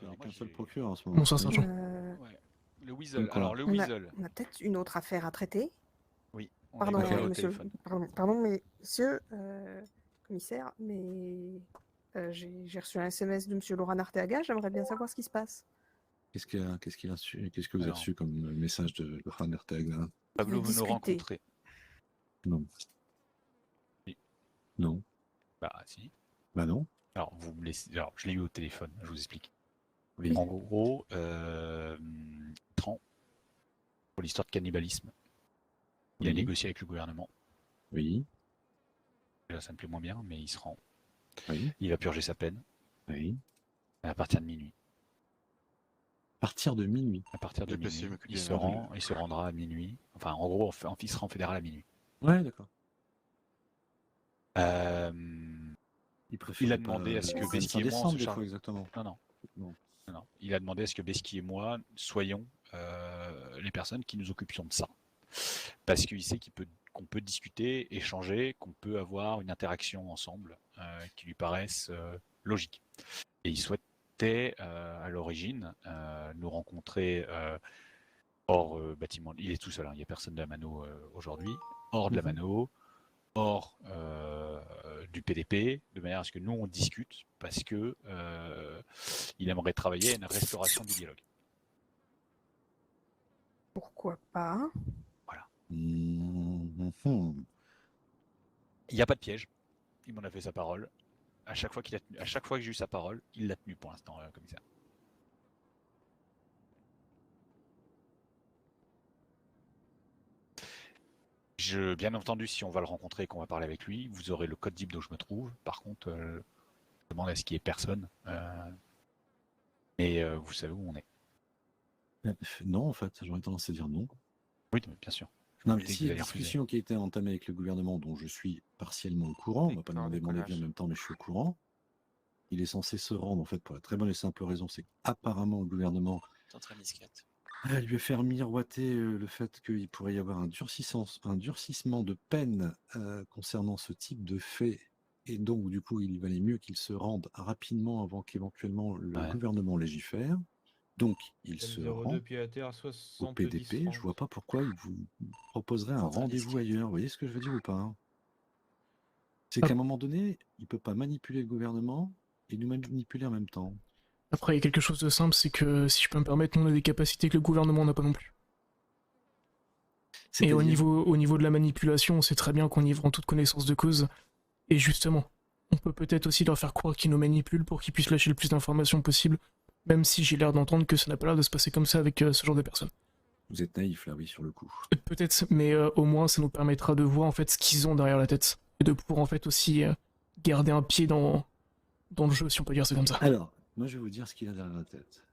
Il n'y a moi, qu'un seul j'ai- procureur en ce moment. Bonsoir, Oui. sergent. Ouais. Le Weasel. Donc, Alors, le On a, Weasel. on a peut-être une autre affaire à traiter. Oui, on a Pardon, eu Ok. au monsieur. téléphone. Pardon, monsieur commissaire, mais j'ai reçu un SMS de monsieur Laurent Arteaga. J'aimerais bien savoir ce qui se passe. Qu'est-ce que vous avez Alors. reçu comme message de Laurent Arteaga? Pablo veut nous Discuter. rencontrer. Non. Oui. Non. Bah, si. Bah non. Alors, vous me laissez. Alors, je l'ai eu au téléphone, je vous explique. Oui. En gros, Tran, pour l'histoire de cannibalisme, il a Oui. négocié avec le gouvernement. Oui. Là, ça me plaît moins bien, mais il se rend. Oui. Il va purger sa peine Oui. à partir de minuit. À partir de minuit. À partir de Le PC minuit, m'occupe il bien se de- rend, il se rendra à minuit. Enfin, en gros, il sera en fédéral à minuit. Ouais, d'accord. Euh, préfère il a demandé à ce que Besky et moi on se des fois, charge. exactement. Non. Non. Non. Il a demandé à ce que Besky et moi soyons les personnes qui nous occupions de ça. Parce qu'il sait qu'on peut discuter, échanger, qu'on peut avoir une interaction ensemble qui lui paraisse logique. Et il souhaitait à l'origine nous rencontrer hors bâtiment. Il est tout seul, hein, il n'y a personne de la Mano aujourd'hui. Hors de la Mano, hors du PDP, de manière à ce que nous on discute, parce que il aimerait travailler à une restauration du dialogue. Pourquoi pas? Mhm. Il n'y a pas de piège. Il m'en a fait sa parole. À chaque fois que j'ai eu sa parole, il l'a tenu pour l'instant, commissaire. Bien entendu, si on va le rencontrer et qu'on va parler avec lui, vous aurez le code zip dont je me trouve. Par contre, je demande à ce qu'il y ait personne. Mais vous savez où on est. Non, en fait, j'aurais tendance à dire non. Oui, bien sûr. Non, mais s'il y a une discussion qui a été entamée avec le gouvernement, dont je suis partiellement au courant, on ne va pas demander mon avis en même temps, mais je suis au courant. Il est censé se rendre, en fait, pour la très bonne et simple raison, c'est qu'apparemment, le gouvernement lui a fait miroiter le fait qu'il pourrait y avoir un durcissement de peine concernant ce type de fait, et donc, du coup, il valait mieux qu'il se rende rapidement avant qu'éventuellement le gouvernement légifère. Donc, il se rend au PDP. Je ne vois pas pourquoi il vous proposerait un rendez-vous ailleurs. Vous voyez ce que je veux dire ou pas? C'est qu'à un moment donné, il ne peut pas manipuler le gouvernement et nous manipuler en même temps. Après, il y a quelque chose de simple, c'est que, si je peux me permettre, nous on a des capacités que le gouvernement n'a pas non plus. Et au niveau de la manipulation, on sait très bien qu'on y va en toute connaissance de cause. Et justement, on peut peut-être aussi leur faire croire qu'ils nous manipulent pour qu'ils puissent lâcher le plus d'informations possible, même si j'ai l'air d'entendre que ça n'a pas l'air de se passer comme ça avec ce genre de personnes. Vous êtes naïf là, oui, sur le coup. Peut-être, mais au moins ça nous permettra de voir en fait ce qu'ils ont derrière la tête. Et de pouvoir en fait aussi garder un pied dans le jeu, si on peut dire ça comme ça. Alors, moi je vais vous dire ce qu'il a derrière la tête.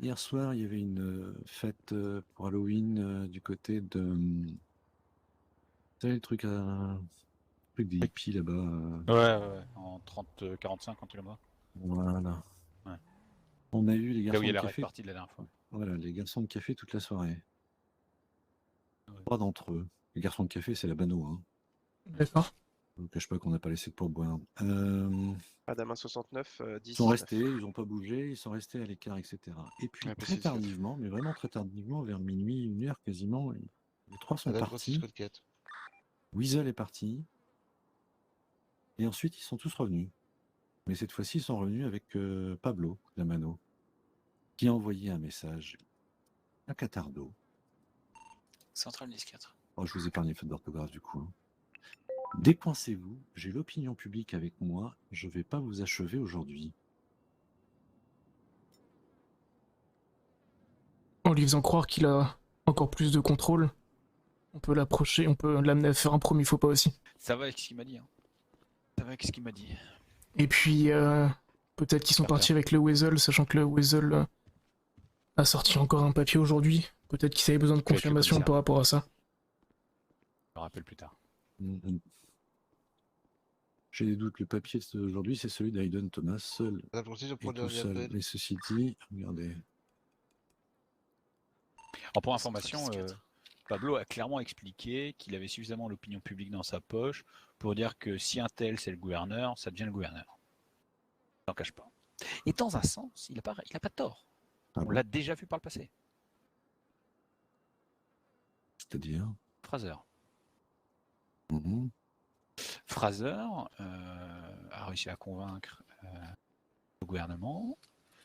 Hier soir, il y avait une fête pour Halloween du côté de... Vous savez, le truc des hippies là-bas. Ouais, en 30-45 quand tu là-bas. Voilà. Ouais. On a eu les garçons là où il y a de la café. partie de la dernière fois. Voilà, les garçons de café toute la soirée. Trois d'entre eux. Les garçons de café, c'est la Bano. Hein. D'accord. Je ne cache pas qu'on n'a pas laissé de pourboire. Adama 69, 10. Ils sont restés, ils n'ont pas bougé, ils sont restés à l'écart, etc. Et puis très tardivement, mais vraiment très tardivement, vers minuit, 1h quasiment, les trois sont partis. Weasel est parti. Et ensuite, ils sont tous revenus. Mais cette fois-ci, ils sont revenus avec Pablo Lamano, qui a envoyé un message à Catardo. Central 10-4. Oh, je vous épargne les fautes d'orthographe du coup. Hein. Décoincez-vous, j'ai l'opinion publique avec moi, je ne vais pas vous achever aujourd'hui. En lui faisant croire qu'il a encore plus de contrôle, on peut l'approcher, on peut l'amener à faire un premier faux pas aussi. Ça va avec ce qu'il m'a dit. Hein. Ça va avec ce qu'il m'a dit. Et puis, peut-être qu'ils sont partis avec le Weasel, sachant que le Weasel a sorti encore un papier aujourd'hui. Peut-être qu'ils avaient besoin de confirmation par rapport à ça. Je me rappelle plus tard. J'ai des doutes, le papier d'aujourd'hui, c'est celui d'Aiden Thomas, seul et tout seul. Mais ceci dit, regardez. Alors pour information, Pablo a clairement expliqué qu'il avait suffisamment l'opinion publique dans sa poche pour dire que si un tel c'est le gouverneur, ça devient le gouverneur. Il n'en cache pas. Et dans un sens, il n'a pas tort. Ah On bon? l'a déjà vu par le passé. C'est-à-dire? Fraser. Mhm. Fraser a réussi à convaincre le gouvernement,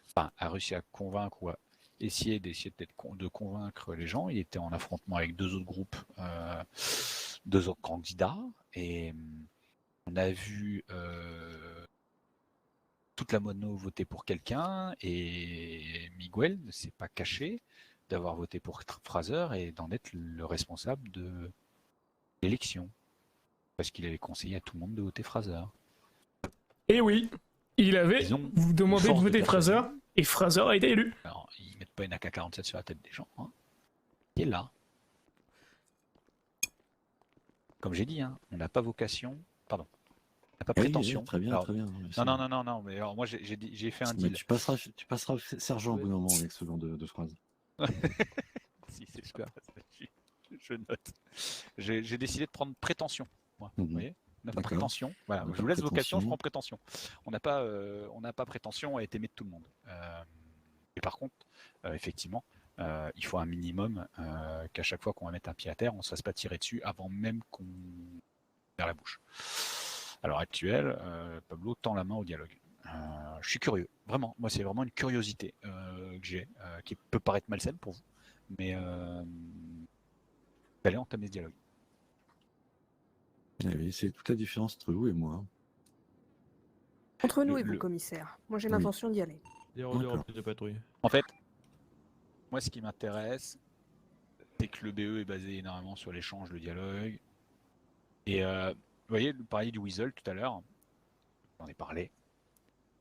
enfin a réussi à convaincre ou à essayer de convaincre les gens. Il était en affrontement avec deux autres groupes, deux autres candidats, et on a vu toute la mono voter pour quelqu'un, et Miguel ne s'est pas caché d'avoir voté pour Fraser et d'en être le responsable de l'élection. Parce qu'il avait conseillé à tout le monde de voter Fraser. Et oui, il avait Disons, vous demandé de une force de voter Fraser, persuasion. et Fraser a été élu. Alors, ils mettent pas une AK-47 sur la tête des gens. Hein. Il est là. Comme j'ai dit, hein, on n'a pas vocation. Pardon. On n'a pas prétention. Très bien, Alors, très bien. non, mais alors moi j'ai fait un Mais deal. tu passeras sergent au bout d'un moment avec ce genre de phrase. Si, c'est super. Je note. J'ai décidé de prendre prétention. Moi, vous voyez, on n'a pas prétention. Voilà, je vous laisse vocation, je prends prétention. On n'a pas prétention à être aimé de tout le monde. Et par contre, effectivement, il faut un minimum qu'à chaque fois qu'on va mettre un pied à terre, on ne se fasse pas tirer dessus avant même qu'on vers la bouche. À l'heure actuelle, Pablo tend la main au dialogue. Je suis curieux, vraiment. Moi, c'est vraiment une curiosité que j'ai, qui peut paraître malsaine pour vous, mais d'aller entamer ce dialogue. Oui, c'est toute la différence entre vous et moi. Entre nous et vous, commissaire. Moi, j'ai l'intention d'y aller. En fait, moi, ce qui m'intéresse, c'est que le BE est basé énormément sur l'échange, le dialogue. Et vous voyez, vous parliez du Weasel tout à l'heure. J'en ai parlé.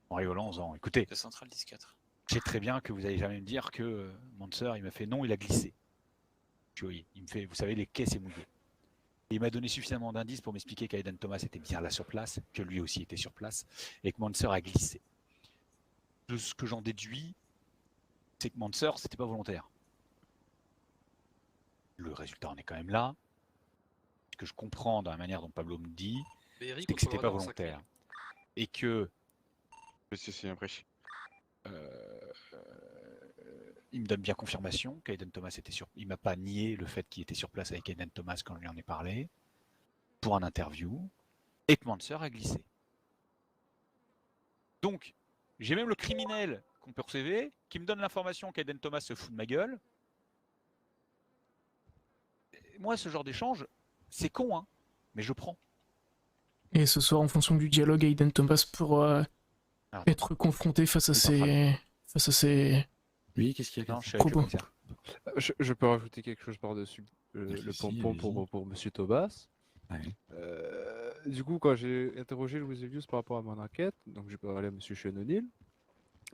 En rigolant, en disant, écoutez, Le Central 10-4. Je sais très bien que vous allez jamais me dire que Manser, il m'a fait non, il a glissé. Oui, il me fait, vous savez, les quais, c'est mouillé. Et il m'a donné suffisamment d'indices pour m'expliquer qu'Aiden Thomas était bien là sur place, que lui aussi était sur place, et que Manser a glissé. De ce que j'en déduis, c'est que Manser, c'était pas volontaire. Le résultat en est quand même là. Ce que je comprends dans la manière dont Pablo me dit, c'est que c'était pas volontaire. Et que il me donne bien confirmation qu'Aiden Thomas était sur. Il m'a pas nié le fait qu'il était sur place avec Aiden Thomas quand je lui en ai parlé pour un interview, et que Manser a glissé. Donc, j'ai même le criminel qu'on peut recevoir qui me donne l'information qu'Aiden Thomas se fout de ma gueule. Et moi, ce genre d'échange, c'est con, hein, mais je prends. Et ce soir, en fonction du dialogue, Aiden Thomas pourra être confronté face à ses Oui, qu'est-ce qu'il y a? Non, propos. Je peux rajouter quelque chose par-dessus le pompon pour Monsieur Tobas. Ouais. Du coup, quand j'ai interrogé Louis Elius par rapport à mon enquête, donc j'ai parlé à Monsieur Sean O'Neill,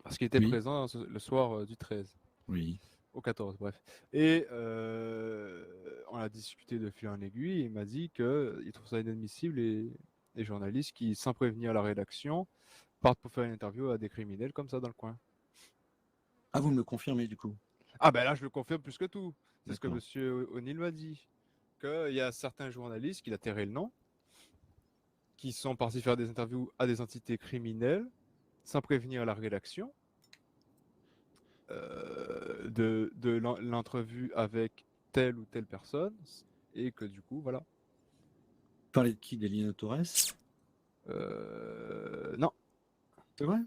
parce qu'il était présent le soir du 13. Oui. Au 14, bref. Et on a discuté de fil en aiguille, et il m'a dit qu'il trouve ça inadmissible les journalistes qui, sans prévenir la rédaction, partent pour faire une interview à des criminels comme ça dans le coin. Ah, vous me le confirmez du coup? Ah ben là, je le confirme plus que tout. C'est ce que Monsieur O'Neill m'a dit. Qu'il y a certains journalistes, qu'il a terré le nom, qui sont partis faire des interviews à des entités criminelles, sans prévenir la rédaction, de l'entrevue avec telle ou telle personne, et que du coup, voilà. Vous parlez de qui? d'Elina Torres? Non. C'est vrai?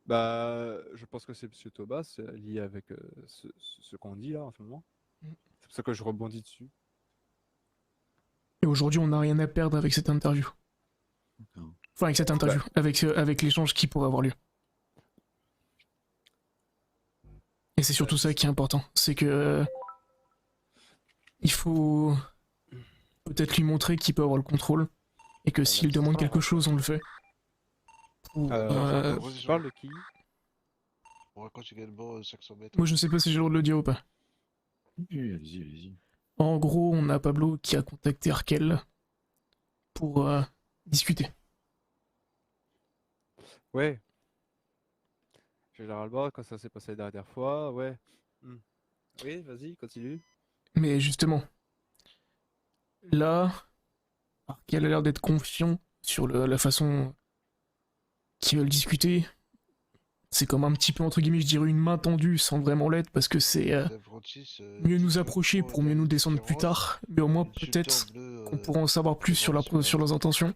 Bah, je pense que c'est Monsieur Tobas, lié avec ce qu'on dit là en ce moment. C'est pour ça que je rebondis dessus. Et aujourd'hui, on n'a rien à perdre avec cette interview. Enfin, avec cette interview, avec l'échange qui pourrait avoir lieu. Et c'est surtout ça qui est important, c'est que il faut peut-être lui montrer qu'il peut avoir le contrôle, et que s'il demande quelque chose, on le fait. Tu parles de qui? Moi, je sais pas si j'ai le droit de le dire ou pas. Oui, allez-y. En gros, on a Pablo qui a contacté Arkel pour discuter. Ouais. Généralement, quand ça s'est passé la dernière fois, ouais. Oui, vas-y, continue. Mais justement, là, qu'elle a l'air d'être confiant sur la façon qu'ils veulent discuter, c'est comme un petit peu, entre guillemets, je dirais une main tendue sans vraiment l'être, parce que c'est mieux nous approcher pour mieux nous descendre plus tard, mais au moins peut-être qu'on pourra en savoir plus sur leurs intentions,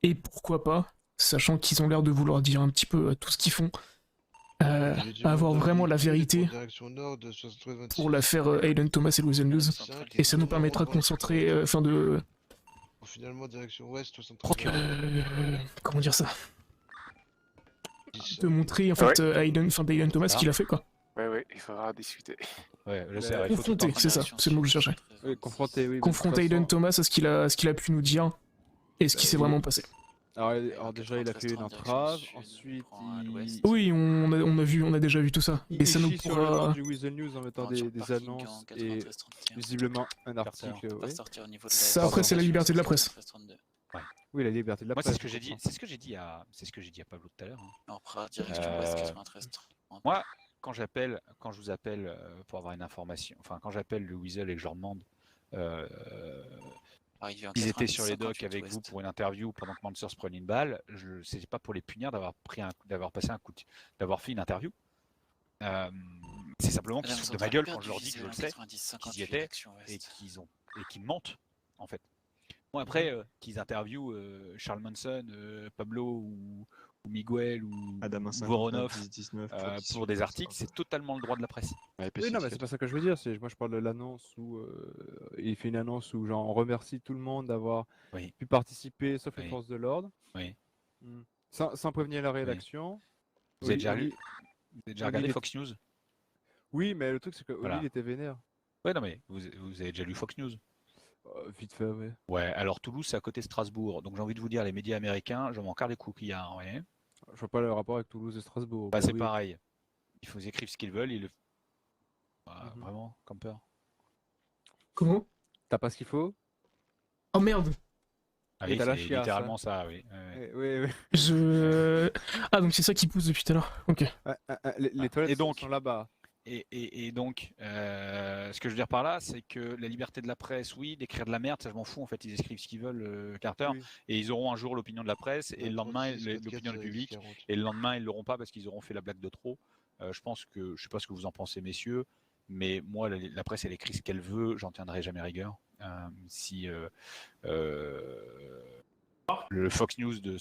et pourquoi pas, sachant qu'ils ont l'air de vouloir dire un petit peu tout ce qu'ils font, avoir vraiment la vérité pour l'affaire Aiden Thomas et Louis News, et ça nous permettra de concentrer, Finalement, direction ouest, 73. comment dire ça, de montrer en fait Aiden Thomas ce qu'il a fait, quoi. Ouais, il faudra discuter. Ouais, Confronter, c'est ça, c'est le mot que je cherchais. Oui, confronter, oui. Confronter Aiden Thomas à ce qu'il a pu nous dire et ce qui s'est vraiment passé. Alors déjà, il a fait une entrave, ensuite Oui, on a déjà vu tout ça. il Et ça nous chie sur le nom pourra... du Weasel News en mettant des annonces et visiblement un article. Oui, Ça, après, c'est la liberté de la presse. oui, la liberté de la Moi, presse. c'est ce que j'ai dit. C'est ce que j'ai dit à Pablo tout à l'heure. On prend direction ouest 93. Moi, quand je vous appelle pour avoir une information, enfin quand j'appelle le Weasel et que je leur demande, ils étaient sur les docks avec vous pour une interview pendant que Mansers prenait une balle, c'est pas pour les punir d'avoir fait une interview. C'est simplement qu'ils se foutent de ma gueule quand je leur dis que je le sais, qu'ils y étaient et qu'ils mentent en fait. Bon après qu'ils interviewent Charles Manson, Pablo ou Miguel ou Voronov pour des articles, c'est totalement le droit de la presse. Oui, non, mais c'est pas ça que je veux dire. Moi, je parle de l'annonce où il fait une annonce où genre on remercie tout le monde d'avoir pu participer, sauf les forces de l'ordre. Oui. Sans prévenir la rédaction. Vous avez déjà regardé Fox News? Oui, mais le truc c'est que Voilà. Oli était vénère. Ouais, non mais vous avez déjà lu Fox News? Vite fait, ouais. Ouais, alors Toulouse c'est à côté de Strasbourg, donc j'ai envie de vous dire, les médias américains, je m'en carre les couillards, ouais. Je vois pas le rapport avec Toulouse et Strasbourg. Bah c'est pareil. Ils écrivent ce qu'ils veulent, vraiment, comme peur. Comment? T'as pas ce qu'il faut? Oh merde! Ah oui, t'as la c'est chiasse, littéralement ça, oui. Oui. Ah, donc c'est ça qui pousse depuis tout à l'heure. Ok. Les toilettes Et donc, sont là-bas. Et donc, ce que je veux dire par là, c'est que la liberté de la presse, oui, d'écrire de la merde, ça je m'en fous, en fait, ils écrivent ce qu'ils veulent, Carter, et ils auront un jour l'opinion de la presse, et le lendemain, l'opinion du public, et le lendemain, ils l'auront pas parce qu'ils auront fait la blague de trop. Je sais pas ce que vous en pensez, messieurs, mais moi, la presse, elle écrit ce qu'elle veut, j'en tiendrai jamais rigueur. Si le Fox News de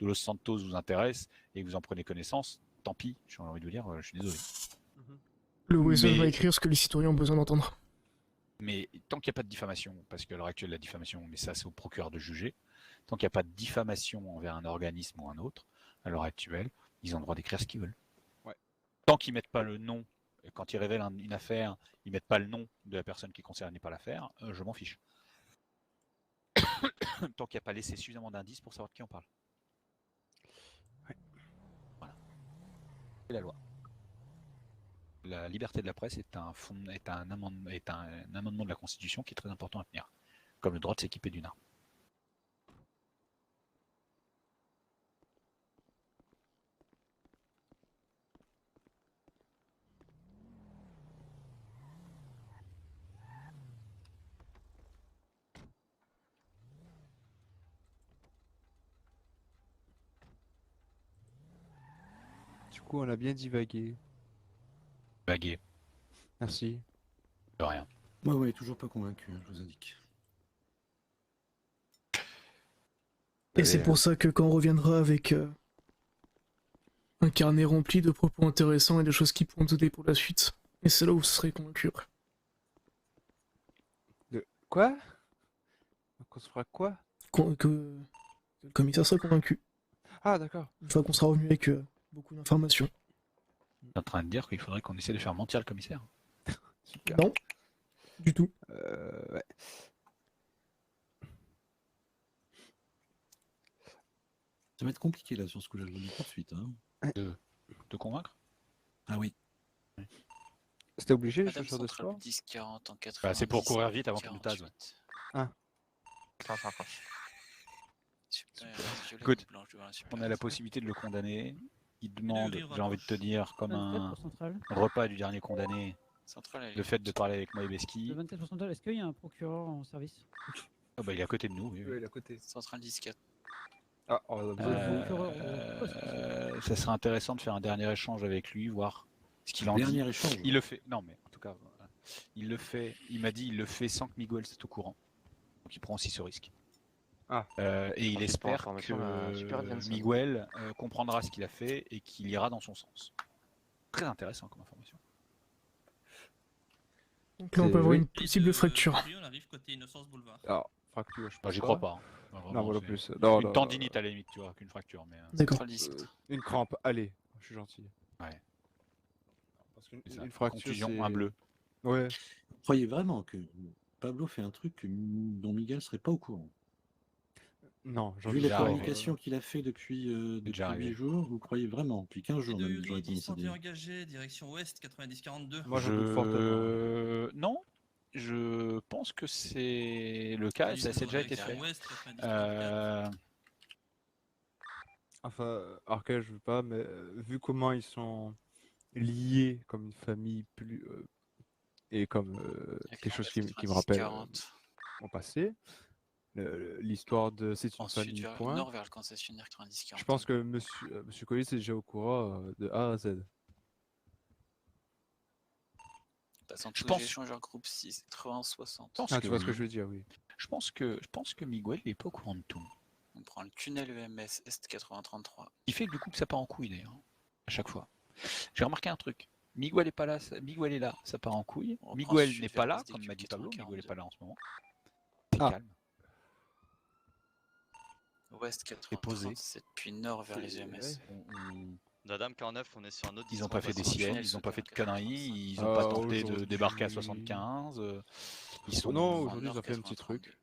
Los Santos vous intéresse et que vous en prenez connaissance, tant pis, j'ai envie de vous dire, je suis désolé. Le Weasel va écrire ce que les citoyens ont besoin d'entendre. Mais tant qu'il n'y a pas de diffamation, parce qu'à l'heure actuelle, la diffamation, mais ça c'est au procureur de juger, tant qu'il n'y a pas de diffamation envers un organisme ou un autre, à l'heure actuelle, ils ont le droit d'écrire ce qu'ils veulent. Ouais. Tant qu'ils mettent pas le nom, quand ils révèlent une affaire, ils mettent pas le nom de la personne qui est concernée par l'affaire, je m'en fiche. Tant qu'il n'y a pas laissé suffisamment d'indices pour savoir de qui on parle. Voilà. C'est la loi. La liberté de la presse est un amendement de la Constitution qui est très important à tenir, comme le droit de s'équiper d'une arme. Du coup, on a bien divagué. Bagué. Merci. De rien. Ouais, toujours pas convaincu, je vous indique. Et c'est pour ça que quand on reviendra avec un carnet rempli de propos intéressants et de choses qui pourront nous aider pour la suite, et c'est là où vous serez convaincus. De quoi? Donc on se fera quoi? Que le commissaire sera convaincu. Ah, d'accord. Une fois qu'on sera revenu avec beaucoup d'informations. Tu es en train de dire qu'il faudrait qu'on essaie de faire mentir le commissaire. Super. Non, du tout. Ouais. Ça va être compliqué là sur ce coup-là, je vous le dis tout de suite. Hein. De convaincre? Ah oui. C'était obligé les Madame chaussures de Centrale sport? 10-40 en 90. Bah, c'est pour courir vite avant qu'on nous tase. Ouais. Ah. Écoute, on a la possibilité de le condamner. Il demande, j'ai envie de te dire, comme un repas du dernier condamné, Central, elle Le est fait de parler avec moi et Beski. Le 24 est-ce qu'il y a un procureur en service? Ah bah, il est à côté de nous. Oui, oui. il est à côté. Central 10-4. Ah, on va Ça serait intéressant de faire un dernier échange avec lui, voir ce qu'il en dit. Dernier échange. Il le fait. Non, mais en tout cas, il le fait. Il m'a dit, il le fait sans que Miguel soit au courant. Donc il prend aussi ce risque. Ah. Et il C'est pour espère information, super bien, que ça. Miguel comprendra ce qu'il a fait et qu'il ira dans son sens. Très intéressant comme information. Donc là, on peut avoir une possible fracture. On arrive côté Innocence Boulevard. Alors, fracture, je pense Bah, j'y pas. crois pas. Hein. Vraiment, Non, moi non c'est plus. Non, une non, tendinite à la limite, tu vois, qu'une fracture. Mais, D'accord. Central 17. Une crampe, allez, je suis gentil. Ouais. Parce qu'une C'est ça. une fracture, Contusion, c'est... un bleu. Ouais. Vous croyez vraiment que Pablo fait un truc dont Miguel serait pas au courant? Non, j'en Vu doute les déjà pas. arrivé. communications qu'il a fait depuis déjà 8 arrivé. jours, vous croyez vraiment? Depuis 15 jours même, j'aurais tendance à est dire. engagé, direction ouest, 90-42. Moi, j'en doute fortement. Non, je pense que c'est le cas et ça s'est déjà été fait. Ouest, 90-44. Enfin, Arcade, je veux pas, mais vu comment ils sont liés comme une famille plus... et comme quelque chose qui me rappelle 40. mon passé, l'histoire de c'est une Ensuite, famille, vers le point. nord, vers le concessionnaire 90-40. Je pense que monsieur Collis est déjà au courant de A à Z. Passant Je tous pense- les échangeurs groupe 6, 80-60. pense Ah, que tu vois ce que oui. je veux dire, oui. Je pense que Miguel n'est pas au courant de tout. On prend le tunnel EMS Est 80-33. Il fait du coup que ça part en couille d'ailleurs, à chaque fois. J'ai remarqué un truc. Miguel est pas là, Miguel est là, ça part en couille. On reprend Miguel sud n'est vers pas là, SDQ comme m'a dit Pablo. 80-42. Miguel n'est pas là en ce moment. C'est Ah. calme. Ouest posé. 80-37, puis nord vers les EMS. Ouais. Dame 49, on est sur un autre Ils n'ont pas fait des Passant siennes, tunnel ils n'ont pas fait de 75. conneries, ils n'ont pas tenté de aujourd'hui- débarquer à 75. Ils sont. Non, En aujourd'hui, ils nord, ont fait un petit 80-32. truc.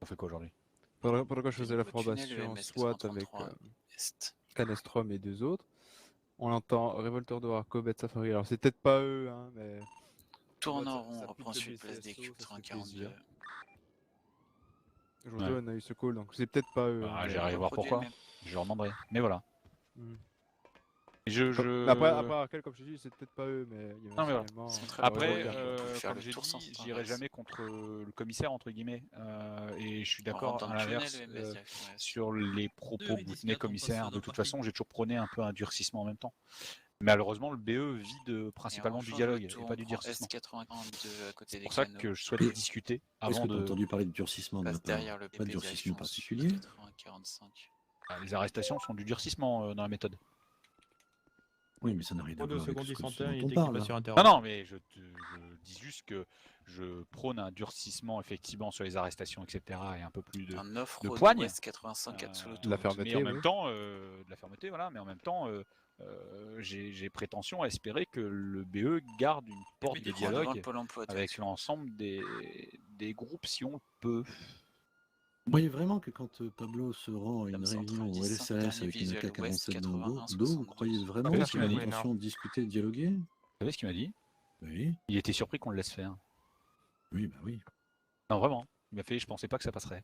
On fait quoi aujourd'hui? Pendant que je faisais la Nouveau tunnel formation, EMS soit avec 83 Est. Canestrom et deux autres, on entend Révolteur de Warco, Bête Safari. Alors, c'est peut-être pas eux, hein, mais... Tourne Ça- en ça rond, on pique reprend de ensuite place BCSO, des cubes ça fait 80-42. plaisir. Aujourd'hui, Ouais. on a eu ce call, donc c'est peut-être pas eux. Bah, hein, mais- j'irai voir reproduit pourquoi. le même. Je leur demanderai. Mais voilà. Hmm. Je... Mais après, Arcade, comme je te dis, c'est peut-être pas eux, mais il y a Non, mais voilà. également, Central Après, Revolver, on peut faire comme le j'ai tour dit, central, j'irai ouais. jamais contre le commissaire, entre guillemets. Et je suis On d'accord, rentre dans à le tunnel l'inverse, EMS direction ouest. sur les propos que vous 2,10, tenez, on commissaire. passe De au toute parking. façon, j'ai toujours prôné un peu un durcissement en même temps. Malheureusement, le BE vit principalement Et on du change dialogue le et tour, pas on du prend durcissement. S82 à côté C'est des pour ça canaux. que je souhaite Et- discuter Est-ce avant que tu as de. entendu parler de durcissement de ma Passe part? derrière le Pas de BP durcissement direction sud, particulier. 80-45. Les arrestations sont du durcissement dans la méthode. Oui, mais ça n'a rien à Pour 2 voir avec secondes, ce il que- ce s'entend, il dont on était parle. pas sur Là. Internet. Non, non, mais je dis juste que je prône un durcissement effectivement sur les arrestations, etc. et un peu plus de. Un off-road de poigne. ouest 85 à sous la l'autoroute. fermeté, Mais en oui. même temps, de la fermeté, voilà. Mais en même temps, j'ai prétention à espérer que le BE garde une porte puis de tu Devant dialogue le Pôle emploi avec direction. l'ensemble des groupes si on le peut. Vous voyez vraiment que quand Pablo se rend à une Dame réunion au 110, LSAS dernier avec une visuel AK-47 ouest, dans le dos, 81, vous croyez 72. vraiment Vous savez ce qu'il qu'il a m'a dit l'intention de discuter, de dialoguer? Vous savez ce qu'il m'a dit? Oui, Il était surpris qu'on le laisse faire. oui, bah oui. Non, vraiment. Il m'a fait, je pensais pas que ça passerait.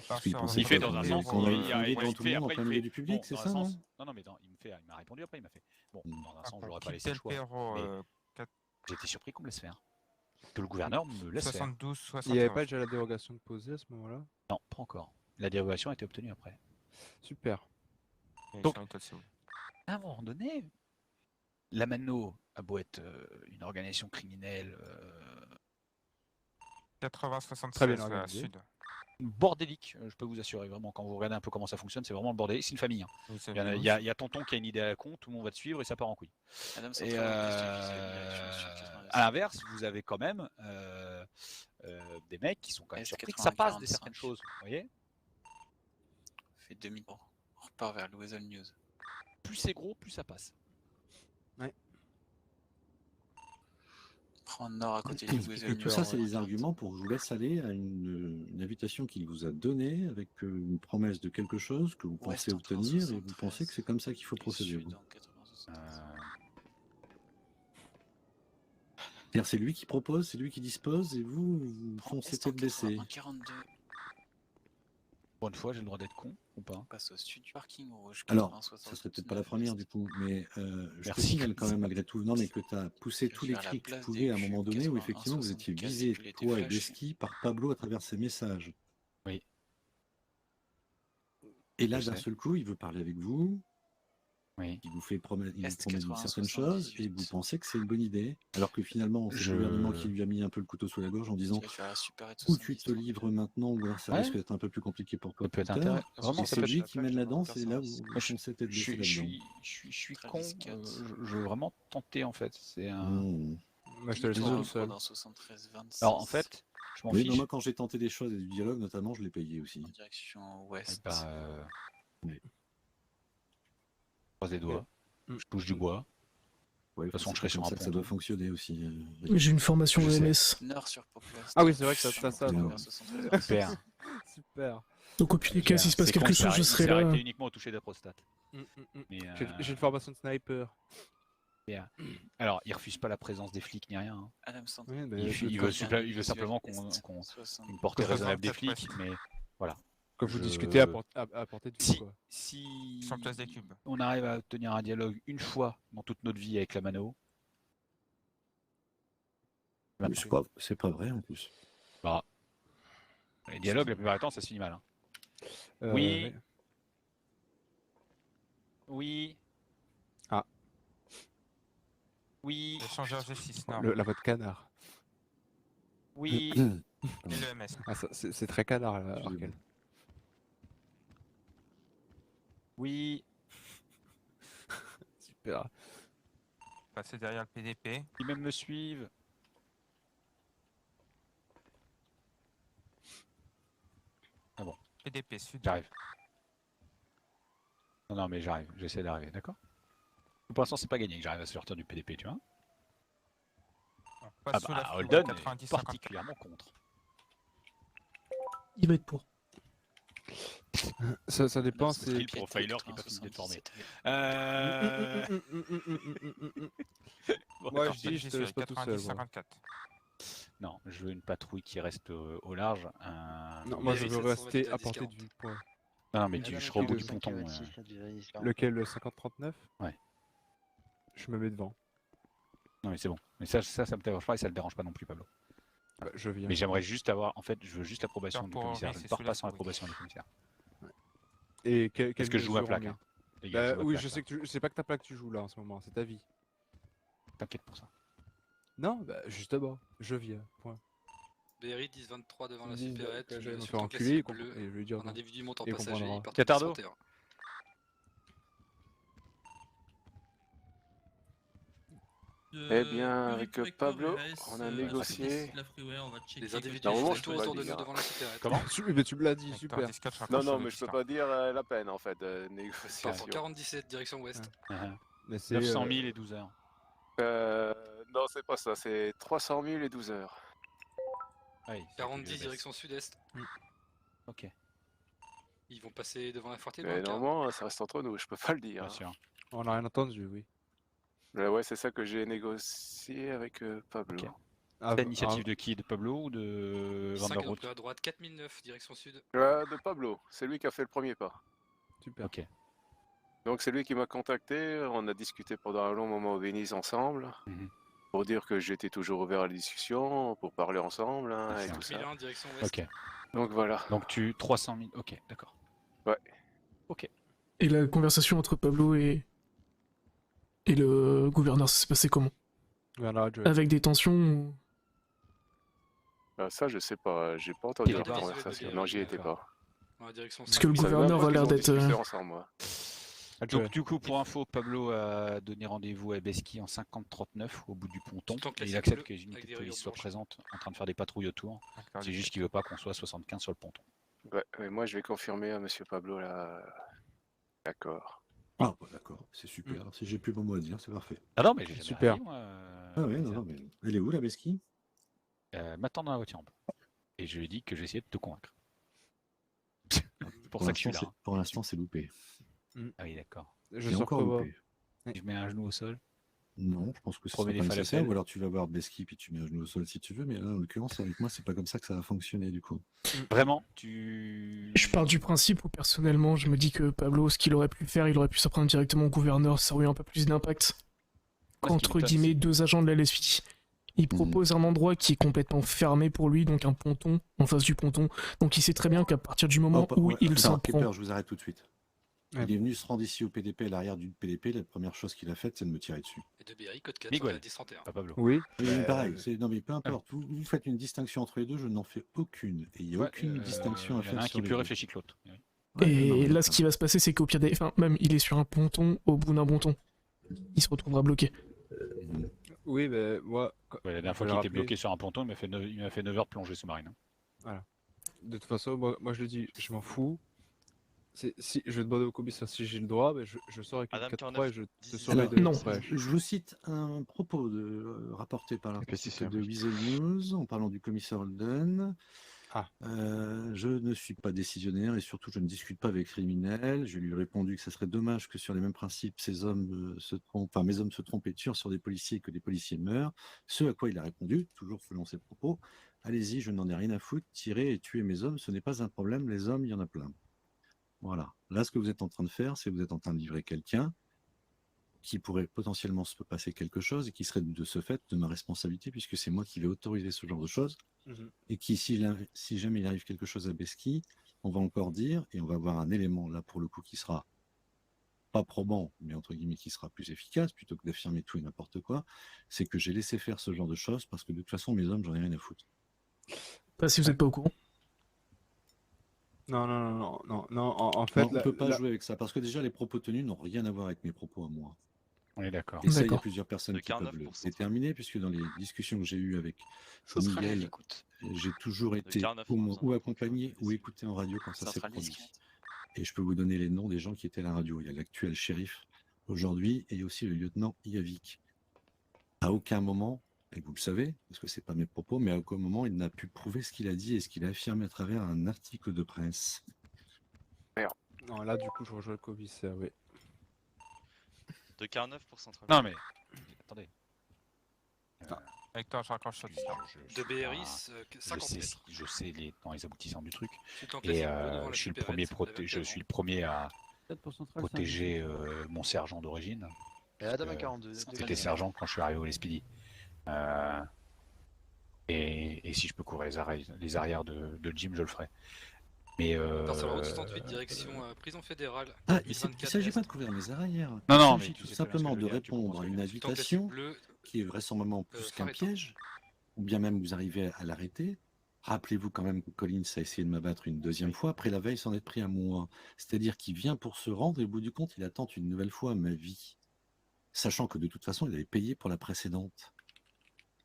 Parce qu'il pensait Il fait pas dans un qu'on sens, qu'on allait il filmer devant tout le monde en après, plein il milieu fait, du public, bon, c'est dans un ça, sens- non? Non, non, mais il m'a répondu après, il m'a fait, bon, dans un sens, Par j'aurais contre, pas laissé le choix. Perro, Mais j'étais surpris qu'on me laisse faire. Que le gouverneur me laisse faire. 72, Il n'y avait 71. pas déjà la dérogation de poser à ce moment-là? Non, pas encore. La dérogation a été obtenue après. Super. Donc, à un moment donné, la Mano a beau être une organisation criminelle 80-76 Très bien organisé. sud. bordélique, je peux vous assurer, vraiment, quand vous regardez un peu comment ça fonctionne, c'est vraiment le bordélique, c'est une famille. Hein. Oui, c'est Il bien. y a tonton qui a une idée à la con, tout le monde va te suivre et ça part en couille. Madame Et Centrale, direction sud, 90. à l'inverse, vous avez quand même des mecs qui sont quand même surpris que ça passe des certaines choses, vous voyez. Fait demi-tour. On repart vers l'Oisel News. Plus c'est gros, plus ça passe. Prends nord à côté du Oisel Et News. tout ça, c'est des arguments pour que je vous laisse aller à une invitation qu'il vous a donnée avec une promesse de quelque chose que vous pensez obtenir et vous pensez que c'est comme ça qu'il faut procéder. vous. C'est-à-dire, c'est lui qui propose, c'est lui qui dispose et vous foncez tête baissée. 42. Bon, Pour une fois, j'ai le droit d'être con ou pas? On passe au sud du parking rouge. Alors, ça serait peut-être pas la première du coup, mais je te signale quand même malgré tout, non mais que tu as poussé tous les cris que tu pouvais à un moment donné où effectivement vous étiez visé, toi et Beski, par Pablo à travers ses messages. Oui. Et là, d'un seul coup, il veut parler avec vous. Oui. Il vous promet certaines choses et vous pensez que c'est une bonne idée, alors que finalement, c'est le gouvernement qui lui a mis un peu le couteau sous la gorge en disant ou tu te livres maintenant, ou alors ça risque d'être un peu plus compliqué pour toi. Ça peut être plus tard. intéressant. Vraiment, Et ça c'est peut lui être- qui mène la danse et là où on s'est peut-être Je blessé là-dedans. suis con. Je veux vraiment tenter en fait. C'est un. Moi, je te laisse tout seul. Alors en fait, je m'en Oui, fiche. mais moi quand j'ai tenté des choses et du dialogue notamment, je l'ai payé aussi. En direction ouest. Oui. Je croise les doigts. Je touche du bois. Ouais, De toute façon, je serai sur un ça ponton. doit fonctionner aussi. J'ai une formation Je sais. EMS. Nord sur Poplar. Ah oui, c'est vrai que t'as ça. Bien. toi. Super. Super. Donc au pire des cas, s'il se passe quelque chose, je serai C'est là. arrêté uniquement au toucher de la prostate. Mais, J'ai une formation de sniper. Alors, il refuse pas la présence des flics ni rien. Hein. Adam Sandler. Oui, mais Il veut simplement une portée raisonnable des flics, mais voilà. Comme vous discutez à portée de vue, quoi. Si Sur place des cubes. on arrive à tenir un dialogue une fois dans toute notre vie avec la mano. Mais c'est pas vrai en plus. Bah, les dialogues, la plupart du temps, ça se finit mal. Hein. Oui. Oui. Oui. Ah. Oui. Échangeur G6 Nord. La voix de canard. Oui. Et le MS. Ah, c'est très canard, là, Arkel. Oui. Super. Passer derrière le PDP. Ils même me suivent. Ah bon. PDP sud. J'arrive. Non, mais j'arrive. J'essaie d'arriver, d'accord? Pour l'instant, c'est pas gagné que j'arrive à sortir du PDP, tu vois. On passe sous la fibre, Holden 90, est 50. particulièrement contre. Il va être pour. Ça dépend, C'est le profiler qui est pas fini d'être formé. Moi, je dis, je te laisse pas tout seul. 90-54. Non, je veux une patrouille qui reste au large. Non, moi, je veux rester à portée de vue. Point. Non, mais je serai au bout du ponton. Lequel, le 50-39? Ouais. Je me mets devant. Non, mais c'est bon. Mais ça me dérange pas et ça le dérange pas non plus, Pablo. Bah, je viens. Mais j'aimerais juste avoir, en fait, je veux juste l'approbation du commissaire. Je ne pars pas sans sous la l'approbation du commissaire. Et Parce que je joue ma plaque. Hein. Les gars, Bah, oui, je sais que c'est pas que ta plaque tu joues là en ce moment, c'est ta vie. T'inquiète pour ça. Non, bah justement, je viens. Point. BRI 10-23 devant la Dis, supérette. je vais me sur faire ton enculer classique bleu, et je vais lui dire un non. individu monte en Il passager. comprendra. Il part Catardo. 61. Eh bien, avec Pablo, on a négocié. Les individus Normalement, sont je tout peux pas autour de dire. nous devant la supérette. Comment? Mais tu me l'as dit, super. Non, mais je peux pas dire la peine en fait, Part négociation. en 47 direction ouest. Mais c'est 900 000 et 12 heures. Non, c'est pas ça, c'est 300 000 et 12 heures. Oui, 40-10 direction sud-est. Ok. Ils vont passer devant la Fortier. Mais normalement, ça reste entre nous, je peux pas le dire. Bien sûr. On n'a rien entendu, oui. Ouais, c'est ça que j'ai négocié avec Pablo. Ok. C'est l'initiative de qui? De Pablo ou de Van 5 der ont Rohe? pris à droite, 4009 direction sud. De Pablo, c'est lui qui a fait le premier pas. Super. Ok. Donc c'est lui qui m'a contacté, on a discuté pendant un long moment au Venise ensemble, pour dire que j'étais toujours ouvert à la discussion, pour parler ensemble et tout ça. 1001 direction ouest. Ok. Donc voilà. Donc 300 000. Ok, d'accord. Ouais. Ok. Et la conversation entre Pablo et le gouverneur, ça s'est passé comment? Avec des tensions ou... Ça, je sais pas, j'ai pas entendu Il la est pas conversation. Non, j'y étais pas. Parce que le gouverneur a l'air d'être... ensemble, moi. Donc du coup, pour info, Pablo a donné rendez-vous à Beski en 50-39 au bout du ponton. Et il accepte que les unités de police soient présentes en train de faire des patrouilles autour. C'est juste qu'il veut pas qu'on soit 75 sur le ponton. Ouais, mais moi je vais confirmer à monsieur Pablo là. D'accord. Ah, bah, d'accord, c'est super. Si j'ai plus mon mot à dire, c'est parfait. Ah non, mais j'ai super. Rien dit, moi, Ah ouais, non, mais elle est où la Beski? M'attend dans la voiture en bas. Et je lui ai dit que j'essayais de te convaincre. C'est pour ça que je suis là. Hein. Pour l'instant, c'est loupé. Ah oui, d'accord. Je Et sors encore pas. loupé. Je mets un genou au sol. Non, je pense que ce Promets sera les pas nécessaire. falafels. Ou alors tu vas voir Beski puis tu mets un genou au sol si tu veux. Mais là, en l'occurrence, avec moi, c'est pas comme ça que ça va fonctionner du coup. Vraiment, tu. Je pars du principe où personnellement, je me dis que Pablo, ce qu'il aurait pu faire, il aurait pu s'en prendre directement au gouverneur, ça aurait eu un peu plus d'impact. Parce qu'il Entre est guillemets, assez- 2 agents de la LSPD. Il propose un endroit qui est complètement fermé pour lui, donc un ponton, en face du ponton. Donc il sait très bien qu'à partir du moment où il s'en Kepler, prend... je vous arrête tout de suite. Ouais. Il est venu se rendre ici au PDP, à l'arrière du PDP. La première chose qu'il a faite, c'est de me tirer dessus. Et de BRI, code 4, Miguel. 1031. Pas Pablo. Oui. Oui, pareil. Non, mais peu importe. Vous faites une distinction entre les deux, je n'en fais aucune. Et il n'y a Ouais, aucune distinction à il y en faire a un sur qui est les plus deux. réfléchi que l'autre. Et là, ce qui va se passer, c'est qu'au pire des... Enfin, même, il est sur un ponton, au bout d'un ponton. Il se retrouvera bloqué. Oui, mais moi. Ouais, la dernière fois qu'il était bloqué sur un ponton, il m'a fait 9 heures de plongée sous-marine. Voilà. De toute façon, moi je le dis, je m'en fous. Si je demande au commissaire si j'ai le droit, mais je sors avec une 4-3 et je te saurai Alors, de non. je vous cite un propos rapporté par l'article de Weasel News en parlant du commissaire Holden. Je ne suis pas décisionnaire et surtout je ne discute pas avec les criminels. Je lui ai répondu que ce serait dommage que sur les mêmes principes, ces hommes se trompent, enfin mes hommes se trompent et tuent sur des policiers et que des policiers meurent. Ce à quoi il a répondu, toujours selon ses propos, allez-y, je n'en ai rien à foutre, tirer et tuer mes hommes, ce n'est pas un problème, les hommes, il y en a plein. Voilà. Là, ce que vous êtes en train de faire, c'est que vous êtes en train de livrer quelqu'un qui pourrait potentiellement se passer quelque chose et qui serait de ce fait de ma responsabilité puisque c'est moi qui vais autoriser ce genre de choses et qui, si jamais il arrive quelque chose à Beski, on va encore dire et on va avoir un élément là pour le coup qui sera pas probant, mais entre guillemets qui sera plus efficace plutôt que d'affirmer tout et n'importe quoi, c'est que j'ai laissé faire ce genre de choses parce que de toute façon mes hommes, j'en ai rien à foutre. Pas si vous n'êtes pas au courant. Non, en fait... Non, on ne peut pas jouer avec ça parce que déjà les propos tenus n'ont rien à voir avec mes propos à moi. On est d'accord. Et ça, il y a plusieurs personnes qui peuvent le déterminer, puisque dans les discussions que j'ai eues avec Miguel, j'ai toujours été ou accompagné ou écouté en radio quand ça s'est produit. Et je peux vous donner les noms des gens qui étaient à la radio. Il y a l'actuel shérif aujourd'hui et il y a aussi le lieutenant Yavik. À aucun moment, et vous le savez, parce que c'est pas mes propos, mais à aucun moment il n'a pu prouver ce qu'il a dit et ce qu'il a affirmé à travers un article de presse. Non, là du coup je rejoins le commissaire, oui. De 49 pour central. Non mais, attendez. Avec toi, je raccroche sur le De BRI, 50 mètres. Je sais les temps les aboutissants du truc. Tu t'en Et places un peu devant la je suis supérette, je suis le premier à 7 pour central, protéger mon sergent d'origine. Et Adam à 42. J'étais sergent quand je suis arrivé au LSPD. Et si je peux couvrir les arrières de Jim, je le ferai. Mais sur la route 68, direction prison fédérale. Ah, il ne s'agit pas de couvrir mes arrières. Non, Il s'agit mais tout simplement de répondre à une invitation qui est vraisemblablement plus qu'un piège, ou bien même vous arrivez à l'arrêter. Rappelez-vous quand même que Collins a essayé de m'abattre une deuxième fois, après la veille s'en est pris à moi. C'est-à-dire qu'il vient pour se rendre et au bout du compte, il attend une nouvelle fois ma vie. Sachant que de toute façon, il avait payé pour la précédente.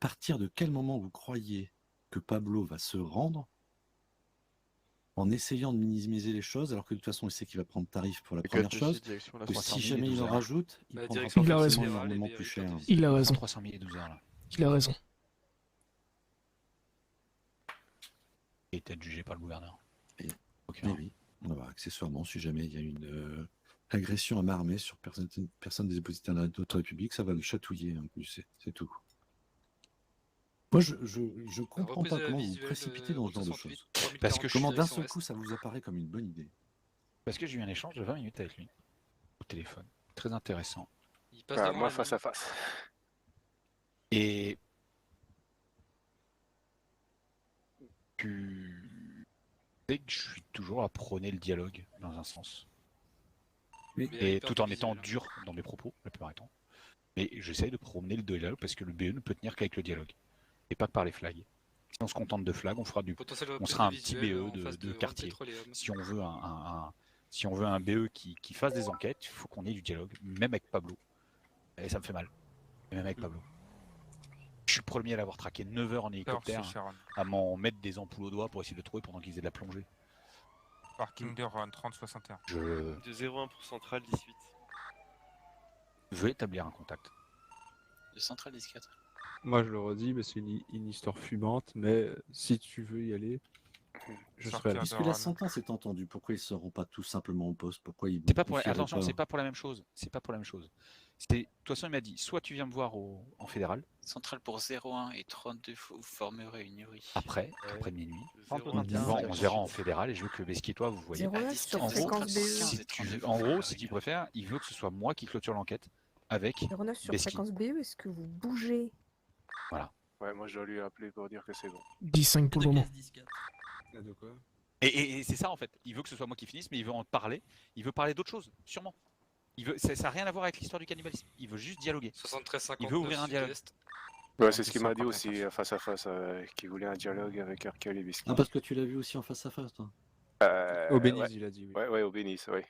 À partir de quel moment vous croyez que Pablo va se rendre en essayant de minimiser les choses, alors que de toute façon, il sait qu'il va prendre tarif pour la première chose, que si jamais il en rajoute, il prendra forcément énormément plus cher. Il a raison. 300 000 et 12 heures là. Il a raison. Et être jugé par le gouverneur. Mais oui, accessoirement, si jamais il y a une agression à main armée sur personne des dépositaires de notre République, ça va le chatouiller, hein, c'est tout. Moi, je comprends pas comment vous vous précipitez dans ce genre de choses. Parce que comment d'un seul coup ça vous apparaît comme une bonne idée. Parce que j'ai eu un échange de 20 minutes avec lui, au téléphone. Très intéressant. Il passe moi, face à face. Et tu sais que je suis toujours à prôner le dialogue, dans un sens. Et tout en étant dur dans mes propos, la plupart du temps. Mais j'essaye de prôner le dialogue parce que le BE ne peut tenir qu'avec le dialogue. Et pas que par les flags. Si on se contente de flags, on sera un petit BE de quartier. Si on veut un BE qui fasse des enquêtes, il faut qu'on ait du dialogue, même avec Pablo. Et ça me fait mal. Et même avec Pablo. Je suis le premier à l'avoir traqué 9 heures en hélicoptère, à m'en mettre des ampoules au doigt pour essayer de le trouver pendant qu'il faisait de la plongée. Parking de Run, 30-61. De 01 pour central 18. Je veux établir un contact. De central 14. Moi je le redis, mais c'est une histoire fumante, mais si tu veux y aller, je serai là. Puisque la sentence est entendue, pourquoi ils ne seront pas tout simplement au poste? Pourquoi ils C'est pas pour attention, c'est pas pour la même chose. C'est pas pour la même chose. De toute façon, il m'a dit, soit tu viens me voir en fédéral. Centrale pour 0,1 et 32, vous formerez une URI. Après minuit. 0,1, On se verra en fédéral et je veux que Besky et toi, vous voyez. 0,9 sur fréquence BE. En gros, si tu préfères, il veut que ce soit moi qui clôture l'enquête avec 0,9 sur Besky. fréquence BE, est-ce que vous bougez? Voilà. Ouais, moi je dois lui appeler pour dire que c'est bon. 10-5 pour le moment. De quoi? Et c'est ça en fait. Il veut que ce soit moi qui finisse, mais il veut en parler. Il veut parler d'autre chose, sûrement. Ça n'a rien à voir avec l'histoire du cannibalisme. Il veut juste dialoguer. 73-59. Il veut ouvrir un dialogue. Ouais, c'est ce qu'il m'a dit aussi face à face, qu'il voulait un dialogue avec Arkel et Biscuit. Ah, parce que tu l'as vu aussi en face à face, toi. Au Bénis, ouais. il a dit, oui. Ouais, au Bénis, oui.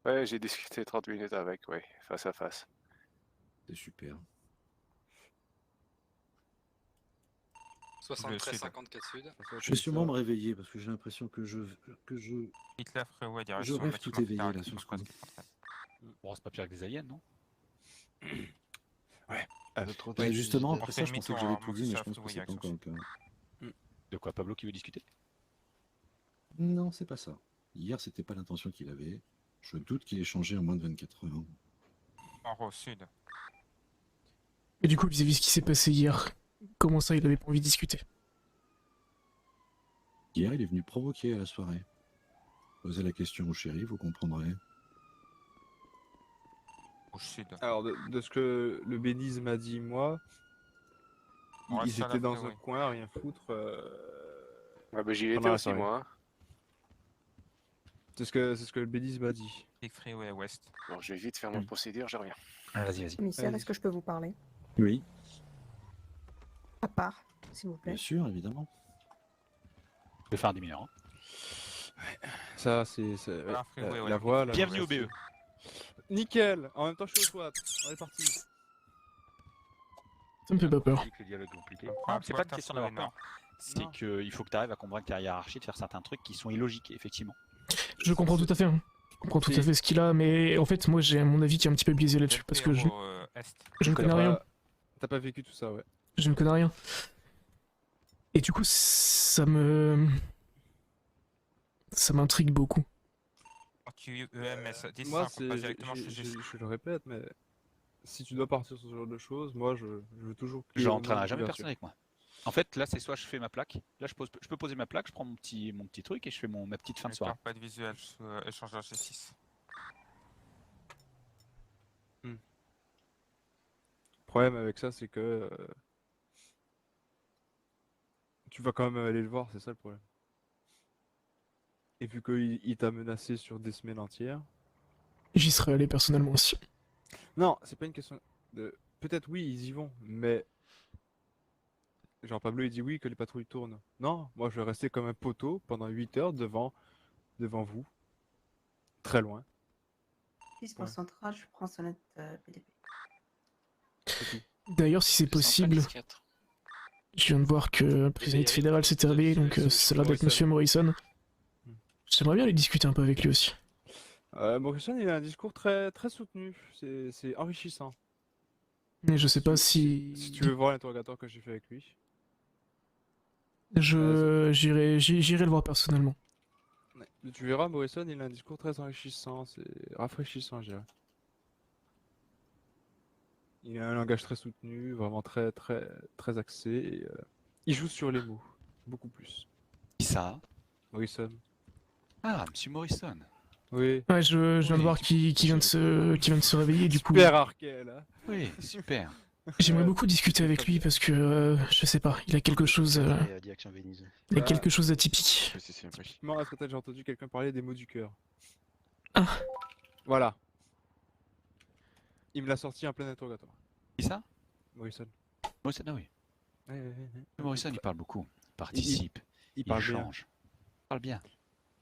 Ouais, j'ai discuté 30 minutes avec, ouais, face à face. C'est super. 73-54 sud. Je vais sûrement me réveiller parce que j'ai l'impression que je Hitler Freeway, direction rêve bâtiment tout éveillé fédéral, là sur ce coup. Bon, c'est pas pire que des aliens, non? Ouais. Bah, justement, après On ça, fait je pensais que demi-tour j'avais en tout dit, mais je Microsoft pense que c'est Freeway, pas encore le cas. De quoi, Pablo qui veut discuter? Non, c'est pas ça. Hier, c'était pas l'intention qu'il avait. Je doute qu'il ait changé en moins de 24 heures. En au sud. Et du coup, vis-à-vis de ce qui s'est passé hier, comment ça, il avait pas envie de discuter? Hier, il est venu provoquer à la soirée. Poser la question au shérif, vous comprendrez. Au sud. Alors, de ce que le Béniz m'a dit, moi, On reste ils à la étaient dans Freeway. un coin à rien foutre. Ah bah j'y pendant étais la aussi, soirée. moi. C'est ce que le Béniz m'a dit. Big Freeway West. Bon, je vais vite faire mon procédure, j'ai rien. Vas-y. Commissaire, est-ce que je peux vous parler? Oui, À part, s'il vous plaît. bien sûr, évidemment. Je vais faire un demi-heure. Ça, c'est Ah, Freeway, ouais. la voix. Là, Bienvenue au BE. Nickel. En même temps, je suis au SWAT. On est parti. Ça me fait pas peur. Le dialogue compliqué. Ah, C'est pas une question d'avoir peur. C'est Non. qu'il faut que tu arrives à convaincre ta hiérarchie de faire certains trucs qui sont illogiques, effectivement. Je comprends tout à fait. Hein. Je comprends tout à fait ce qu'il a, mais en fait, moi, j'ai mon avis qui est un petit peu biaisé là-dessus parce que je ne connais rien. T'as pas vécu tout ça, ouais. Je ne connais rien. Et du coup, ça m'intrigue beaucoup. Moi, je le répète, mais si tu dois partir sur ce genre de choses, moi, je veux toujours. J'entraînerai jamais personne avec moi. En fait, là, c'est soit je fais ma plaque. Là, je peux poser ma plaque, je prends mon petit truc et je fais ma petite fin de soirée. Pas de visuel, échange de G6. Le problème avec ça, c'est que tu vas quand même aller le voir, c'est ça le problème. Et vu qu'il t'a menacé sur des semaines entières. J'y serais allé personnellement aussi. Non, c'est pas une question de. Peut-être oui, ils y vont, mais. Genre Pablo il dit oui que les patrouilles tournent. Non, moi je vais rester comme un poteau pendant 8 heures devant vous. Très loin. 6 pour centrale, je prends sonnette PDP. D'ailleurs, si c'est possible, je viens de voir que le prisonnier fédéral s'était réveillé, donc ça a l'air d'être Monsieur Morrison. J'aimerais bien aller discuter un peu avec lui aussi. Morrison, il a un discours très, très soutenu. C'est enrichissant. Mais je sais pas si... Si tu veux voir l'interrogatoire que j'ai fait avec lui. J'irai le voir personnellement. Tu verras, Morrison, il a un discours très enrichissant. C'est rafraîchissant, je dirais. Il a un langage très soutenu, vraiment très, très, très axé. Et, il joue sur les mots, beaucoup plus. Qui ça? Morrison. Ah, Monsieur Morrison. Oui. Ouais, je viens de voir qui vient de se réveiller, du coup. Super Arkel, hein. Oui, super. J'aimerais beaucoup discuter avec lui parce que, je sais pas, il a quelque chose... il a quelque chose d'atypique. Typiquement, est-ce que t'as déjà entendu quelqu'un parler des mots du cœur? Ah. Voilà. Il me l'a sorti en plein interrogatoire. Qui ça? Morrison. Morrison, ah oui. Ouais. Morrison, il parle beaucoup. Il participe. Il parle bien. change. Il parle bien.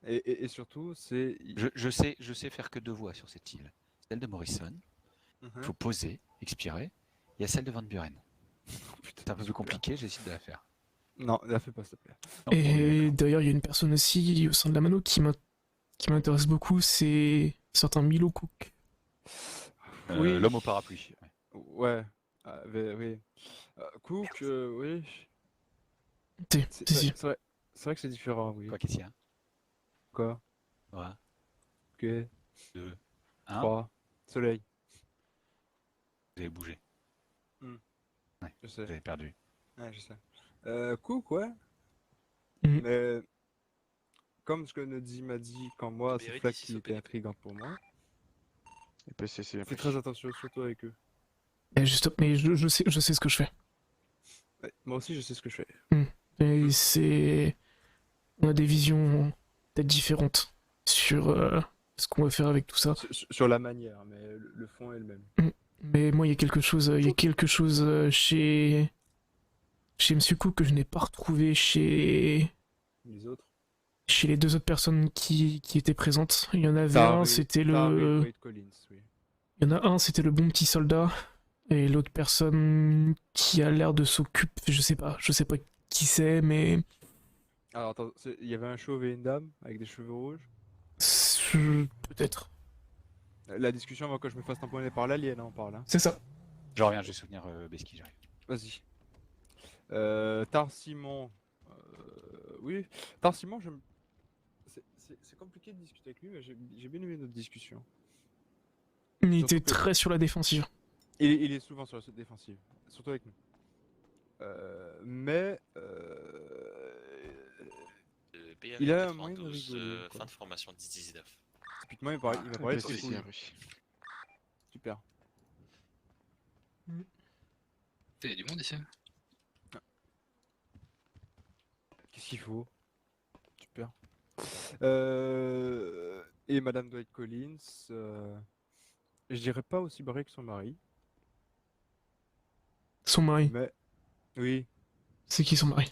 Et surtout, c'est... Je sais faire que deux voix sur cette île. Celle de Morrison. Il faut poser, expirer. Il y a celle de Van Buren. C'est un peu plus compliqué, j'essaie de la faire. Non, la fais pas, s'il te plaît. Et d'ailleurs, il y a une personne aussi au sein de la Mano qui m'intéresse beaucoup, c'est un Milo Cook. Oui. L'homme au parapluie. Ouais. Oui. Cook, oui. Si. C'est vrai que c'est différent, oui. Quoi, qu'est-ce qu'il y a? Quoi? Ouais. Ok. 2, 1. 3. Soleil. Vous avez bougé. Ouais, Je sais. vous avez perdu. Ouais, je sais. Cook, ouais. Mhm. Mais comme ce que Nodzi m'a dit quand moi, c'est Mérite Flack ici, qui ce était PDP. intriguant pour moi. Et PCC Fais très attention, surtout avec eux. Mais je sais ce que je fais. Ouais, moi aussi, je sais ce que je fais. Et c'est... On a des visions peut-être différentes sur ce qu'on va faire avec tout ça. Sur la manière, mais le fond est le même. Mais moi, il y a quelque chose chez Monsieur Cook que je n'ai pas retrouvé chez Les autres. chez les deux autres personnes qui étaient présentes. Il y en avait un, c'était le... Wade Collins, oui. Il y en a un, c'était le bon petit soldat, et l'autre personne qui a l'air de s'occuper, je sais pas qui c'est, mais Alors attends, il y avait un chauve et une dame avec des cheveux rouges. Peut-être. La discussion avant que je me fasse tamponner par l'alien, on parle. Hein. C'est ça. Je reviens, je vais soutenir Beski, j'arrive. Vas-y. Tar Simon. Oui. Tar Simon, c'est compliqué de discuter avec lui, mais j'ai bien aimé notre discussion. Il Surtout était que- très sur la défensive. Il est souvent sur la défensive, surtout avec nous. Mais BR il a un moyen de 92, rigoler. Quoi. fin de formation 10-19. Typiquement, il m'a parlé de ses PCC, couilles. oui. Super. Il y a du monde ici. Qu'est-ce qu'il faut? Super. Et Madame Dwight Collins, je dirais pas aussi barré que son mari. Son mari. Mais oui, C'est qui son mari?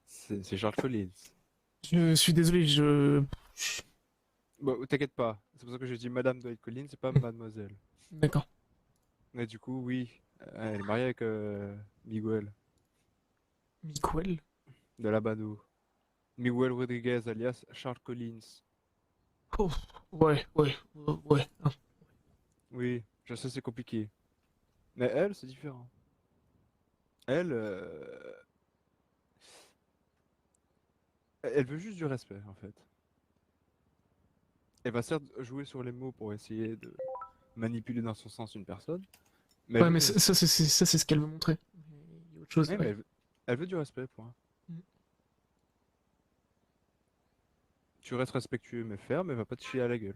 c'est Charles Collins. Je suis désolé, Bon, t'inquiète pas, c'est pour ça que j'ai dit Madame Dwight Collins, c'est pas Mademoiselle. D'accord. Mais du coup, oui, elle est mariée avec Miguel Miguel? de Labado. Miguel Rodriguez alias Charles Collins. Oh, ouais. Hein. Oui, je sais, c'est compliqué. Mais elle, c'est différent. Elle, elle veut juste du respect, en fait. Elle va certes jouer sur les mots pour essayer de manipuler dans son sens une personne. Mais Ouais, elle mais veut du ça, c'est ce qu'elle veut montrer. Il y a autre chose. Ouais, mais Ouais. elle veut du respect, point. Mm. Tu restes respectueux mais ferme, elle va pas te chier à la gueule.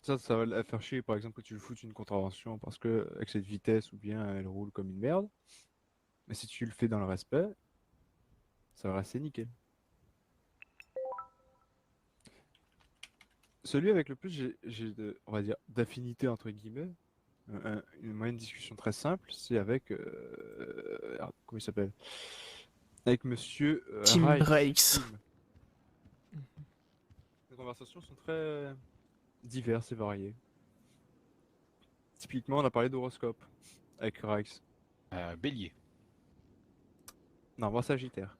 Ça va la faire chier, par exemple, que tu lui foutes une contravention parce que avec cette vitesse ou bien elle roule comme une merde. Mais si tu le fais dans le respect, ça va rester nickel. Celui avec le plus on va dire, d'affinité entre guillemets, une moyenne de discussion très simple, c'est avec comment il s'appelle? Avec Monsieur Tim Reich. Reichs. Tim. Les conversations sont très diverses et variées. Typiquement, on a parlé d'horoscope avec Reichs. Bélier. Non, moi Sagittaire.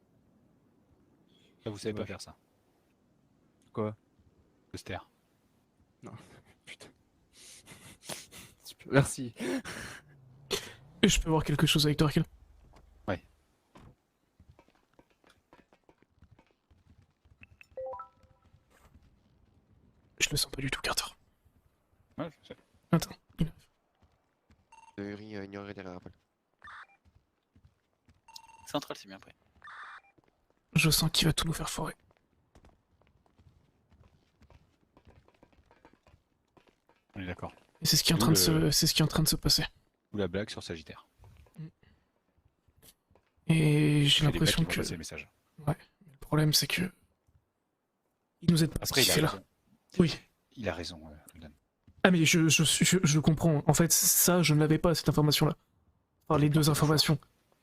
Ça, vous savez pas Dommage. faire ça. Quoi? Le ster. Non, putain. Super, merci. Et je peux voir quelque chose avec toi, Raquel? Ouais. Je le sens pas du tout, Carter. Ouais, je sais. Attends. Ignorer les rappels. Central, c'est bien pris. Je sens qu'il va tout nous faire foirer. On est d'accord. Et c'est ce qui est en D'où train de le- c'est ce qui est en train de se passer. Ou la blague sur Sagittaire. Et j'ai Je fais des blagues l'impression qui vont que... passer le message. Ouais. Le problème, c'est que... Il nous aide pas. Après, ce il a qu'il fait là. raison. Oui. Il a raison, Holden. Ah mais je comprends. En fait, ça, je ne l'avais pas, cette information-là. Enfin, les deux informations.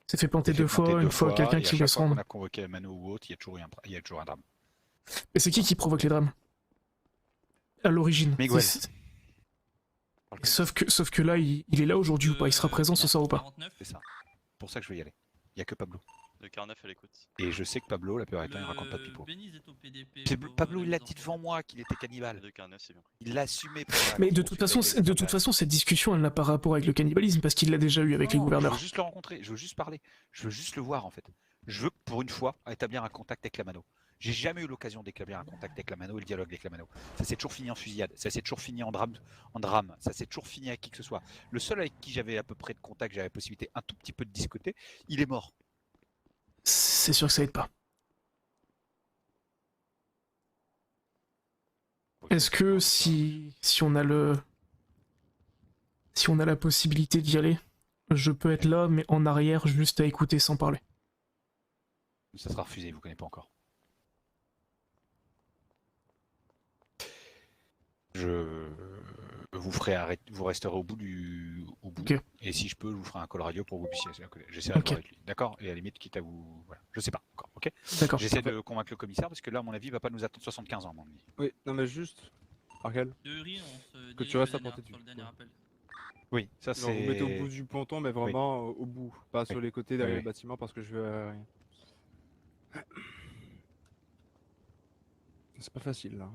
C'est fait planter deux fois, une fois quelqu'un qui voulait se rendre. On a convoqué Mano ou autre, il y a toujours un drame. Mais c'est qui provoque les drames? À l'origine. Miguel. Sauf que là, il est là aujourd'hui ou pas? Il sera présent ce soir ou pas? C'est ça. Pour ça que je vais y aller. Il n'y a que Pablo. Le 49 à l'écoute. Et je sais que Pablo, la plupart du temps, il raconte pas de pipeau. Beniz est au PDP. Pablo, il l'a dit devant moi qu'il était cannibale. Le 49, c'est bien pris. Il l'a assumé. Mais de toute façon, cette discussion, elle n'a pas rapport avec le cannibalisme parce qu'il l'a déjà eu avec les Je gouverneurs. veux juste le rencontrer, je veux juste parler, je veux juste le voir en fait. Je veux pour une fois établir un contact avec la mano. J'ai jamais eu l'occasion d'établir un contact avec la mano et le dialogue avec la mano. Ça s'est toujours fini en fusillade, ça s'est toujours fini en drame, ça s'est toujours fini avec qui que ce soit. Le seul avec qui j'avais à peu près de contact, j'avais la possibilité un tout petit peu de discuter, il est mort. C'est sûr que ça aide pas. Est-ce que si on a la possibilité d'y aller, je peux être là, mais en arrière, juste à écouter sans parler? Ça sera refusé, vous connaissez pas encore. Vous resterez au bout Okay. Et si je peux, je vous ferai un call radio pour que vous puissiez. J'essaierai de voir avec lui. D'accord? Et à la limite, quitte à vous. Voilà. Je sais pas encore. Ok? D'accord. J'essaie de convaincre le commissaire parce que là, à mon avis, il va pas nous attendre 75 ans, à mon avis. Oui, non mais juste, Arkel, que tu restes à portée du Oui, ça genre, vous c'est. mettez au bout du ponton, mais vraiment au bout, pas sur les côtés derrière Oui. le bâtiment parce que je vais rien. C'est pas facile là.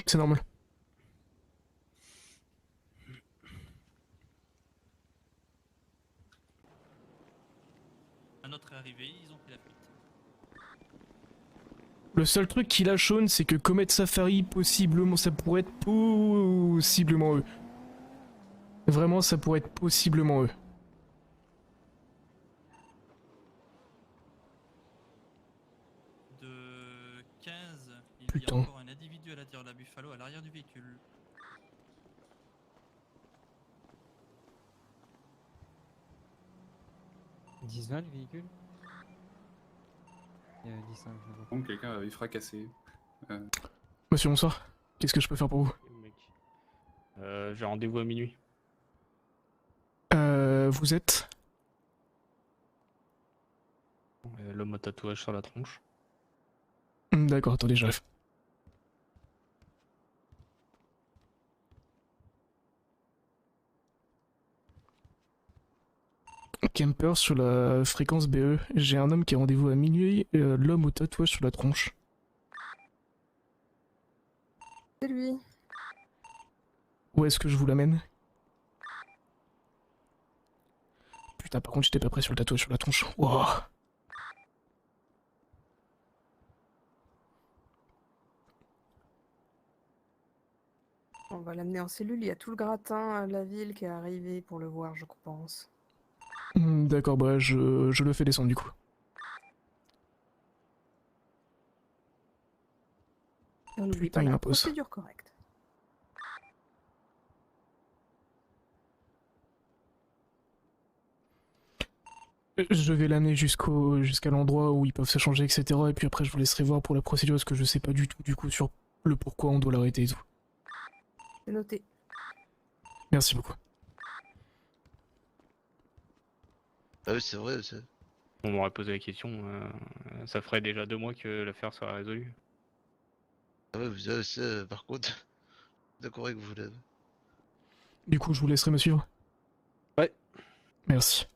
C'est normal. À notre arrivée, ils ont fait la fuite. Le seul truc qui la chaune, c'est que Comet Safari, possiblement, ça pourrait être possiblement eux. Vraiment, ça pourrait être possiblement eux. De 15, il y Putain. a encore un individu à l'intérieur de la Buffalo à l'arrière du véhicule. « 10-20 le véhicule ?» Il y a 10-5, je vois. Donc quelqu'un avait fracassé. Monsieur, bonsoir. Qu'est-ce que je peux faire pour vous? J'ai rendez-vous à minuit. Vous êtes? L'homme au tatouage sur la tronche. D'accord, attendez, j'arrive. Camper sur la fréquence BE. J'ai un homme qui a rendez-vous à minuit, l'homme au tatouage sur la tronche. C'est lui. Où est-ce que je vous l'amène? Putain, par contre, j'étais pas prêt sur le tatouage sur la tronche. Wow. On va l'amener en cellule. Il y a tout le gratin de la ville qui est arrivé pour le voir, je pense. D'accord, bah je le fais descendre du coup. Et on n'oublie Putain, pas il la m'impose. procédure correcte. Je vais l'amener jusqu'à l'endroit où ils peuvent s'échanger, etc. Et puis après, je vous laisserai voir pour la procédure, parce que je sais pas du tout, du coup, sur le pourquoi on doit l'arrêter et tout. C'est noté. Merci beaucoup. Ah oui, c'est vrai, c'est... On m'aurait posé la question, ça ferait déjà 2 mois que l'affaire serait résolue. Ah ouais, vous avez ça, par contre. D'accord avec vous, là. Du coup, je vous laisserai me suivre. Ouais. Merci.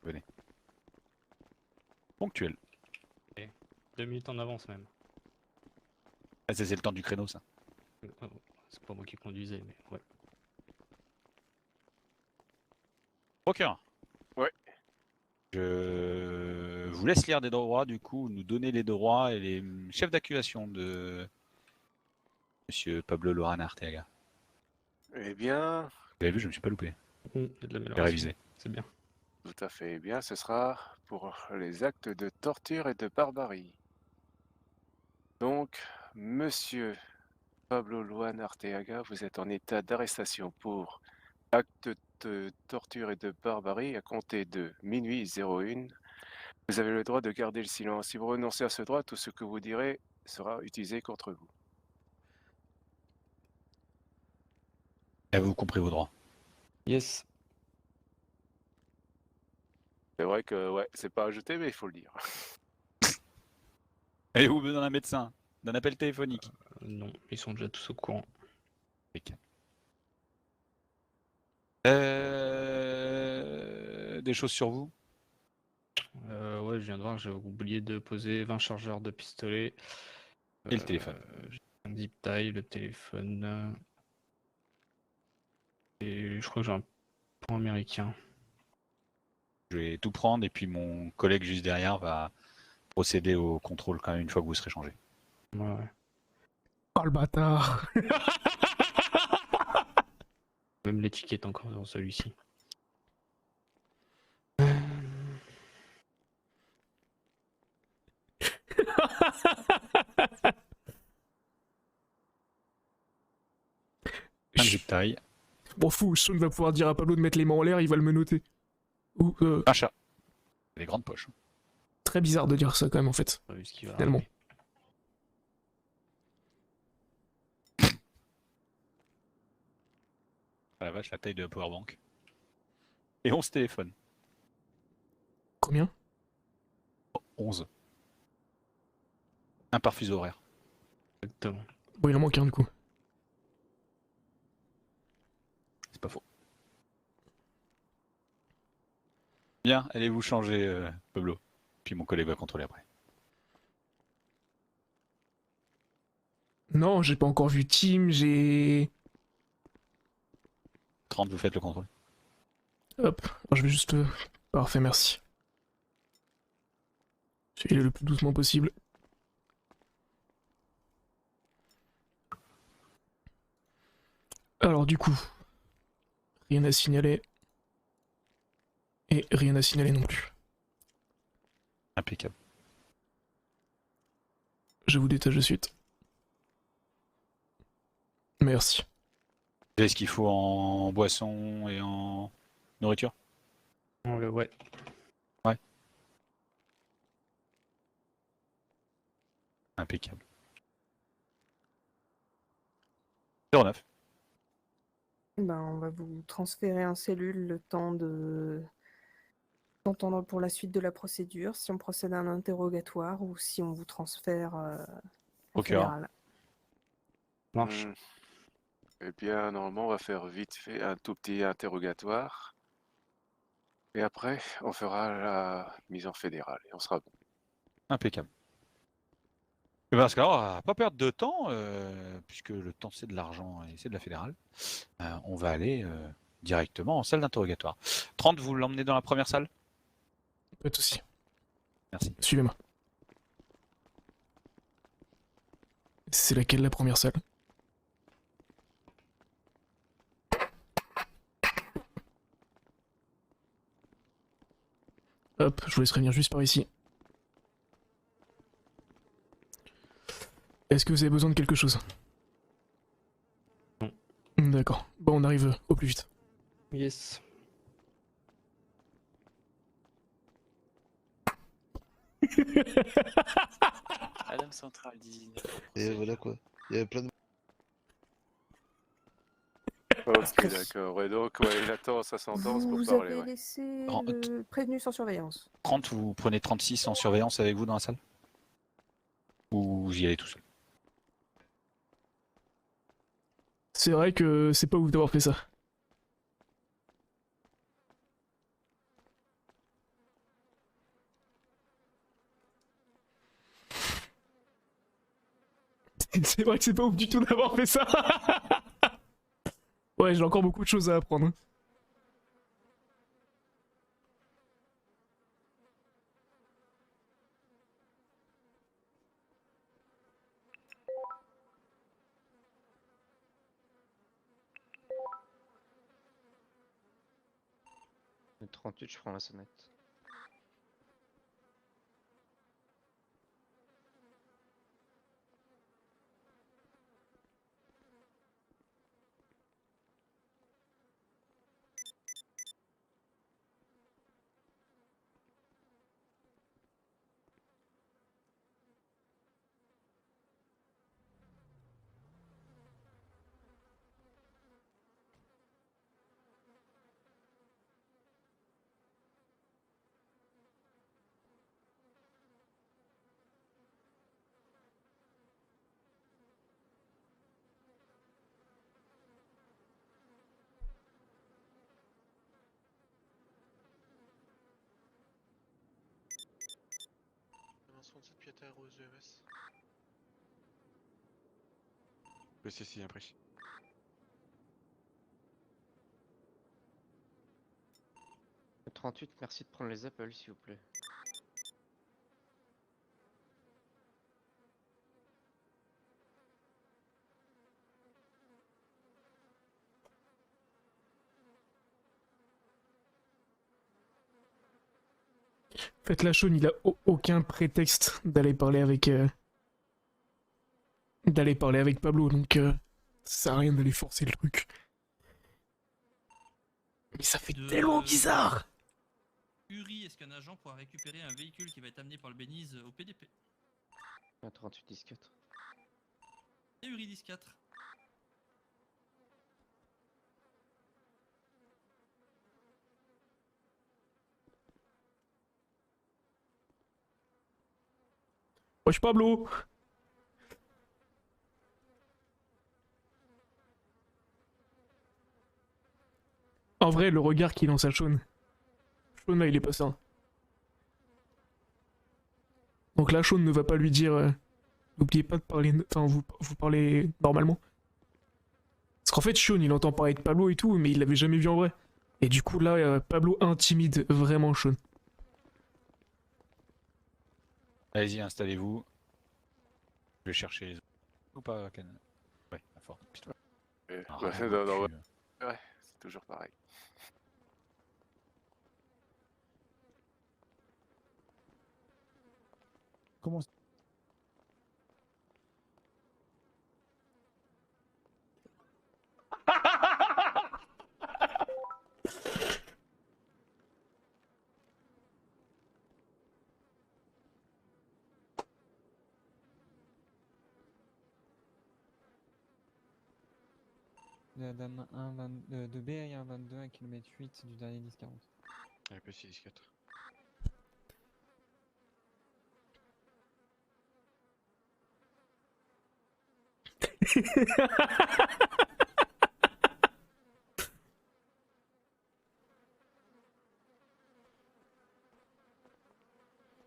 Venez. Ponctuel. 2 minutes en avance même. Ah, ça, c'est le temps du créneau, ça. C'est pas moi qui conduisais, mais ouais. Procureur. Ouais. Je vous laisse lire des droits, du coup, nous donner les droits et les chefs d'accusation de Monsieur Pablo Lorana Arteaga. Eh bien, Vous avez vu, je me suis pas loupé. Il y a de J'ai l'amélioration. révisé. C'est bien. tout à fait. Eh bien, ce sera pour les actes de torture et de barbarie. Donc, monsieur Pablo Luan Arteaga, vous êtes en état d'arrestation pour actes de torture et de barbarie à compter de minuit 01. Vous avez le droit de garder le silence. Si vous renoncez à ce droit, tout ce que vous direz sera utilisé contre vous. Avez-vous compris vos droits? Yes. C'est vrai que ouais, c'est pas ajouté, mais il faut le dire. Avez-vous besoin d'un médecin? D'un appel téléphonique? Non, ils sont déjà tous au courant. Des choses sur vous? Ouais, je viens de voir que j'ai oublié de poser 20 chargeurs de pistolet. Et le téléphone? J'ai un zip tie, le téléphone. Et je crois que j'ai un point américain. Je vais tout prendre et puis mon collègue juste derrière va procéder au contrôle quand même une fois que vous serez changé. Ouais. Oh le bâtard. Même l'étiquette encore dans celui-ci. Un zip tie. M'en fous, Sean va pouvoir dire à Pablo de mettre les mains en l'air, il va le menotter. Ou, Un chat. Les grandes poches. Très bizarre de dire ça quand même en fait. Finalement. Ah la vache, la taille de la powerbank. Et 11 téléphones. Combien? 11. Un par fuseau horaire. Exactement. Bon, il en manque un du coup. C'est pas faux. Bien, allez vous changer, Pablo. Puis mon collègue va contrôler après. Non, j'ai pas encore vu Tim, j'ai... 30, vous faites le contrôle. Hop, alors je vais juste... Parfait, merci. Je vais aller le plus doucement possible. Alors du coup... Rien à signaler. Et rien à signaler non plus. Impeccable. Je vous détache de suite. Merci. Vous avez ce qu'il faut en boisson et en nourriture? Ouais. Ouais. Impeccable. 09. Ben, on va vous transférer en cellule le temps d'entendre pour la suite de la procédure, si on procède à un interrogatoire ou si on vous transfère au fédéral. Marche. Eh bien, normalement, on va faire vite fait un tout petit interrogatoire. Et après, on fera la mise en fédérale et on sera bon. Impeccable. Et ben, parce que alors, on va pas perdre de temps, puisque le temps c'est de l'argent et c'est de la fédérale. On va aller directement en salle d'interrogatoire. 30, vous l'emmenez dans la première salle? Pas de soucis. Merci. Suivez-moi. C'est laquelle la première salle? Hop, je vous laisserai venir juste par ici. Est-ce que vous avez besoin de quelque chose? Non. D'accord. Bon, on arrive au plus vite. Yes. Adam Central 19. Et voilà quoi. Il y avait plein de... Ok, d'accord. Et donc, ouais, il attend sa sentence pour Vous parler. avez Ouais. laissé le prévenu sans surveillance. 30, vous prenez 36 en surveillance avec vous dans la salle? Ou vous y allez tout seul? C'est vrai que c'est pas ouf d'avoir fait ça. C'est vrai que c'est pas ouf du tout d'avoir fait ça. Ouais, j'ai encore beaucoup de choses à apprendre. Le 38, je prends la sonnette. frère aux EMS. Oui, si, après. 38, merci de prendre les appels, s'il vous plaît. En fait, là, Sean, il a aucun prétexte d'aller parler avec Pablo, donc ça sert à rien d'aller forcer le truc. Mais ça fait tellement bizarre. Uri, est-ce qu'un agent pourra récupérer un véhicule qui va être amené par le Beniz au PDP? 38, 10-4. Et Uri 10-4. Wesh Pablo. En vrai, le regard qu'il lance à Sean. Sean, là, il est pas ça. Donc là, Sean ne va pas lui dire... N'oubliez pas de parler... Enfin, vous parlez normalement. Parce qu'en fait, Sean, il entend parler de Pablo et tout, mais il l'avait jamais vu en vrai. Et du coup, là, Pablo intimide vraiment Sean. Allez-y, installez-vous. Je vais chercher les... Ou pas, Ken? Ouais, à fort. Putain. Ouais, c'est toujours pareil. Comment Dame 1, de B et 1,22, 1 km 8 du dernier 10-40. Un peu 6-4.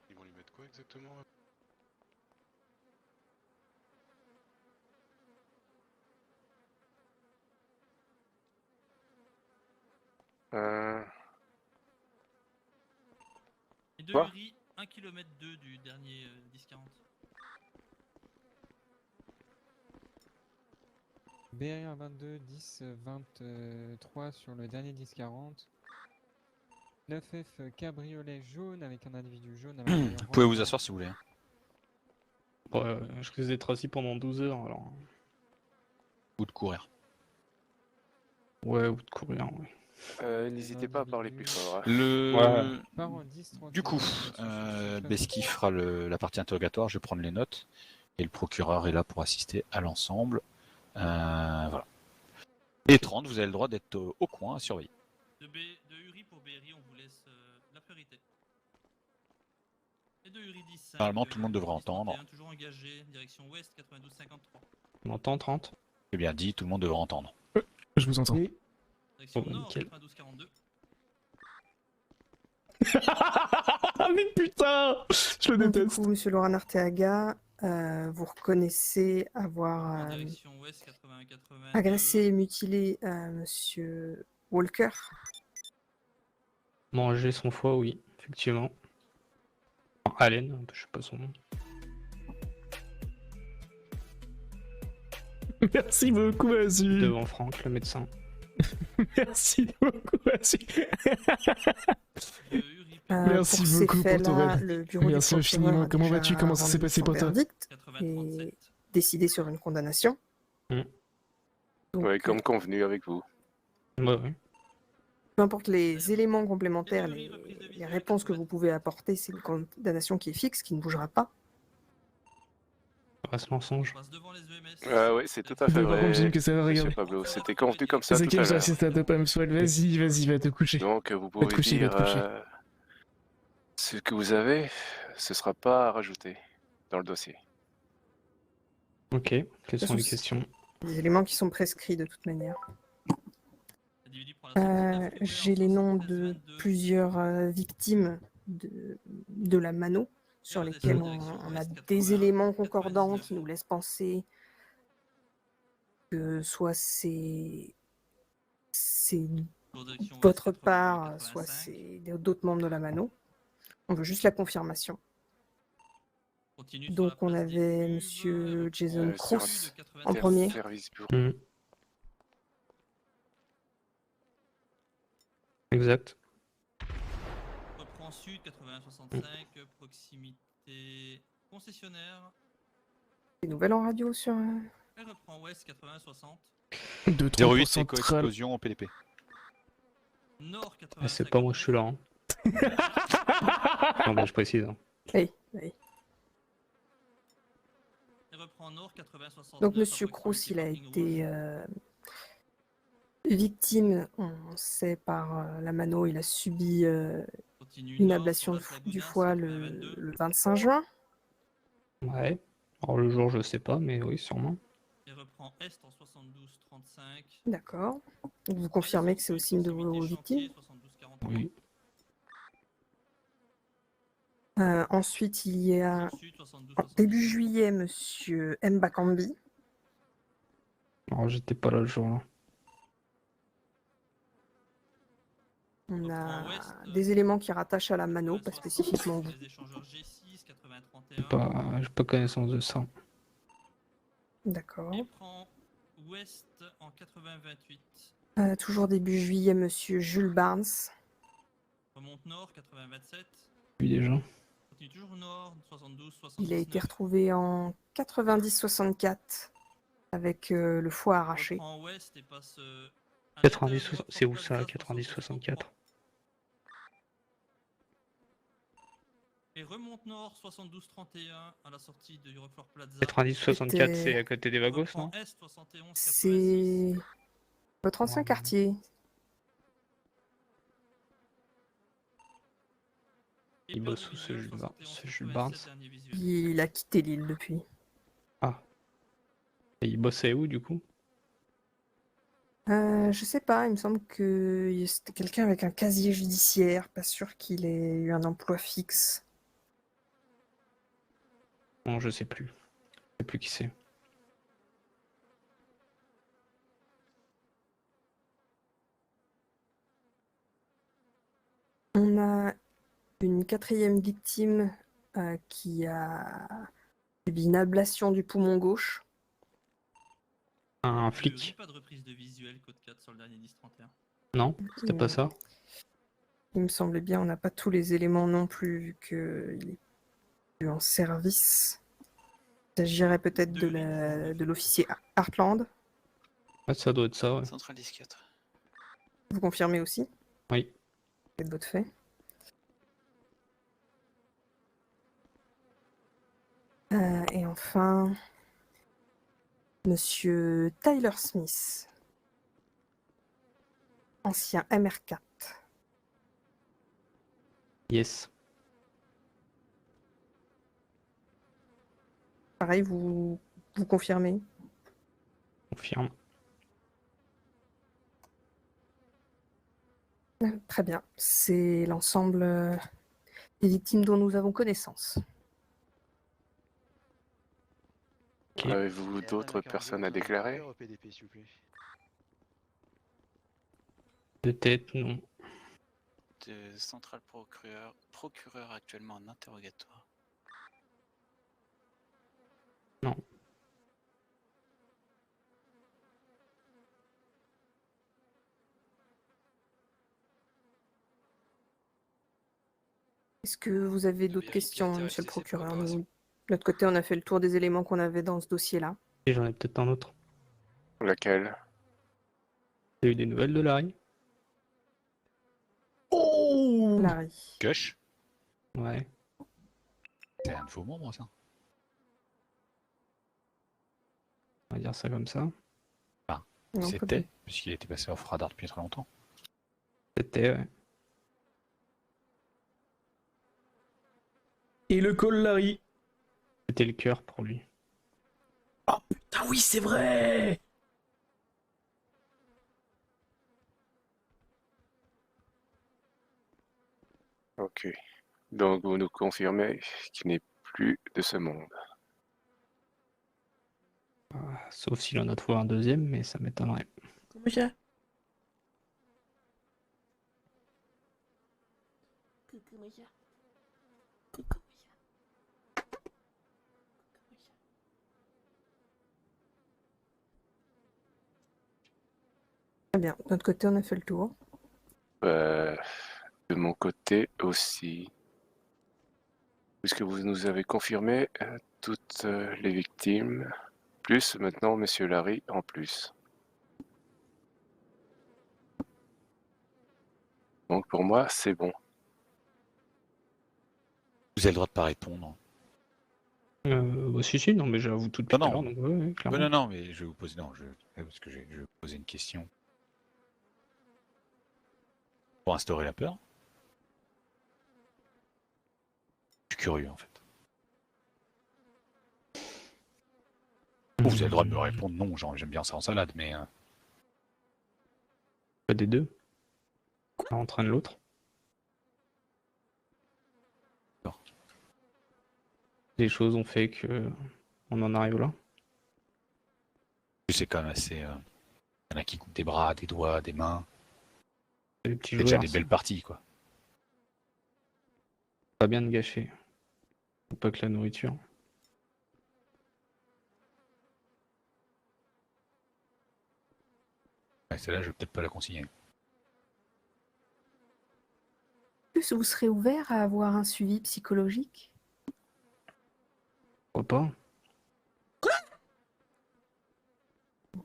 Ils vont lui mettre quoi exactement? Et de Quoi Uri, 1 km 2 du dernier 10-40. B1, 1,22, 10, 23 sur le dernier 10-40. 9F cabriolet jaune avec un individu jaune à l'intérieur. Vous pouvez vous asseoir si vous voulez. Ouais, je risque d'être assis pendant 12 heures alors. Ou de courir. Ouais, ou de courir, ouais. N'hésitez pas à parler plus fort. Hein. Du coup, Beski fera la partie interrogatoire, je vais prendre les notes, et le procureur est là pour assister à l'ensemble. Voilà. Et 30, vous avez le droit d'être au coin à surveiller. De Uri pour BRI, on vous laisse la priorité. Et de Uri 10. Normalement, tout le monde devrait entendre. Toujours engagé, direction ouest 92-53. On entend 30? C'est bien dit, tout le monde devrait entendre. Je vous entends. Direction Oh, nord nickel. 92-42. Mais putain, je le Donc, déteste. Du coup, monsieur Laurent Arteaga, vous reconnaissez avoir Direction ouest 80-82. agressé et mutilé monsieur Walker. Manger son foie, oui, effectivement. Enfin, Allen, je sais pas son nom. Merci beaucoup, vas-y. Devant Franck, le médecin. Merci beaucoup, vas-y. Merci pour ces beaucoup pour ton faits-là, aide. le bureau du Merci procureur infiniment. a Comment déjà vas-tu? Comment ça s'est rendu passé son pour toi? verdict et décidé sur une condamnation. Donc, Ouais, comme convenu avec vous. Ouais. peu importe les éléments complémentaires, les réponses que vous pouvez apporter, c'est une condamnation qui est fixe, qui ne bougera pas. Reste mensonge. Oui, c'est tout à fait Par vrai. contre, j'aime que ça va Monsieur regarder. Pablo, c'était convenu comme ça C'est tout qui à je l'heure. assiste à Topam Swell? Vas-y, va te coucher. Donc, vous Va pouvez te coucher, va dire te coucher. ce que vous avez, ce sera pas à rajouter dans le dossier. Ok, quelles sont les questions? Des éléments qui sont prescrits de toute manière. J'ai les noms de plusieurs victimes de la mano sur lesquels on a des éléments concordants qui nous laissent penser que soit c'est votre part, soit c'est d'autres membres de la Mano. On veut juste la confirmation. Donc on avait Monsieur Jason Cruz en premier. Exact. Reprend sud 80-65, proximité concessionnaire. Des nouvelles en radio sur... Elle reprend ouest 80-60. 08, c'est quoi explosion en PDP? Nord 80. C'est pas moi, je suis là. Hein. Non, bah, je précise. Hein. Oui, oui. Elle reprend nord 80-69. Donc Monsieur Cruz, il a été victime, on sait, par la Mano. Il a subi une ablation du foie le 25 juin. Ouais. Alors le jour, je sais pas, mais oui, sûrement. Elle reprend est en 72-35. D'accord. Vous confirmez que c'est aussi une de vos victimes? Oui. Ensuite, il y a début juillet, Monsieur Mbakambi. Alors j'étais pas là le jour-là. On a des éléments qui rattachent à la Mano, pas spécifiquement vous. J'ai pas connaissance de ça. D'accord. Ouest en 80-28. Toujours début juillet, Monsieur Jules Barnes. Remonte nord 80-27. Oui, déjà. Continue toujours nord 72-79. Il a été retrouvé en 90-64 avec le foie arraché. Reprend ouest et passe 90, c'est où ça, 90-64? Et remonte nord 72-31 à la sortie de Euroflore Plaza. 90-64, c'est à côté des Vagos, non? C'est votre ancien quartier. Il bosse où ce Jules Barnes? Il a quitté l'île depuis. Ah. Et il bossait où du coup? Je sais pas, il me semble que c'était quelqu'un avec un casier judiciaire, pas sûr qu'il ait eu un emploi fixe. Non, je sais plus. Je sais plus qui c'est. On a une quatrième victime qui a subi une ablation du poumon gauche. Un flic? Pas de reprise de visuel code 4 sur le dernier 10-31. Non, c'était pas ça. Il me semblait bien, on n'a pas tous les éléments non plus, vu qu'il est plus en service. Il s'agirait peut-être de l'officier Heartland. Ah, ça doit être ça, ouais. Central 10-4. Vous confirmez aussi? Oui. Faites votre fait. Et enfin, Monsieur Tyler Smith, ancien MR4. Yes. Pareil, vous confirmez? Confirme. Très bien. C'est l'ensemble des victimes dont nous avons connaissance. Okay. Avez-vous d'autres personnes à déclarer? De tête, non. De central procureur actuellement en interrogatoire. Non. Est-ce que vous avez d'autres questions, monsieur le procureur? Nous, de notre côté, on a fait le tour des éléments qu'on avait dans ce dossier-là. Et j'en ai peut-être un autre. Laquelle? T'as eu des nouvelles de Larry? Oh, Larry. Gush? Ouais. C'est un nouveau membre, ça. On va dire ça comme ça. Enfin, Non, c'était, puisqu'il était passé off radar depuis très longtemps. C'était, ouais. Et le call Larry. C'était le cœur pour lui. Oh putain, oui, c'est vrai! Ok. Donc vous nous confirmez qu'il n'est plus de ce monde. Sauf s'il en a trouvé un deuxième, mais ça m'étonnerait. Comment ça? Très bien. De notre côté, on a fait le tour. De mon côté aussi. Puisque vous nous avez confirmé toutes les victimes, plus maintenant Monsieur Larry en plus. Donc pour moi, c'est bon. Vous avez le droit de pas répondre. Bah, si, non, mais j'avoue tout depuis tout à l'heure, donc ouais, clairement. Non, mais je vais vous poser, parce que je vais vous poser une question. Pour instaurer la peur. Je suis curieux en fait. Vous avez le droit de me répondre non, genre j'aime bien ça en salade, mais... Pas des deux. L'un entraîne l'autre. Les choses ont fait que on en arrive là. C'est quand même assez... Il y en a qui coupent des bras, des doigts, des mains. Les petits C'est déjà joueurs, des belles parties, quoi. pas bien de gâcher. Faut pas que la nourriture. Ouais, celle-là, je vais peut-être pas la consigner. Est-ce que vous serez ouvert à avoir un suivi psychologique? Pourquoi pas?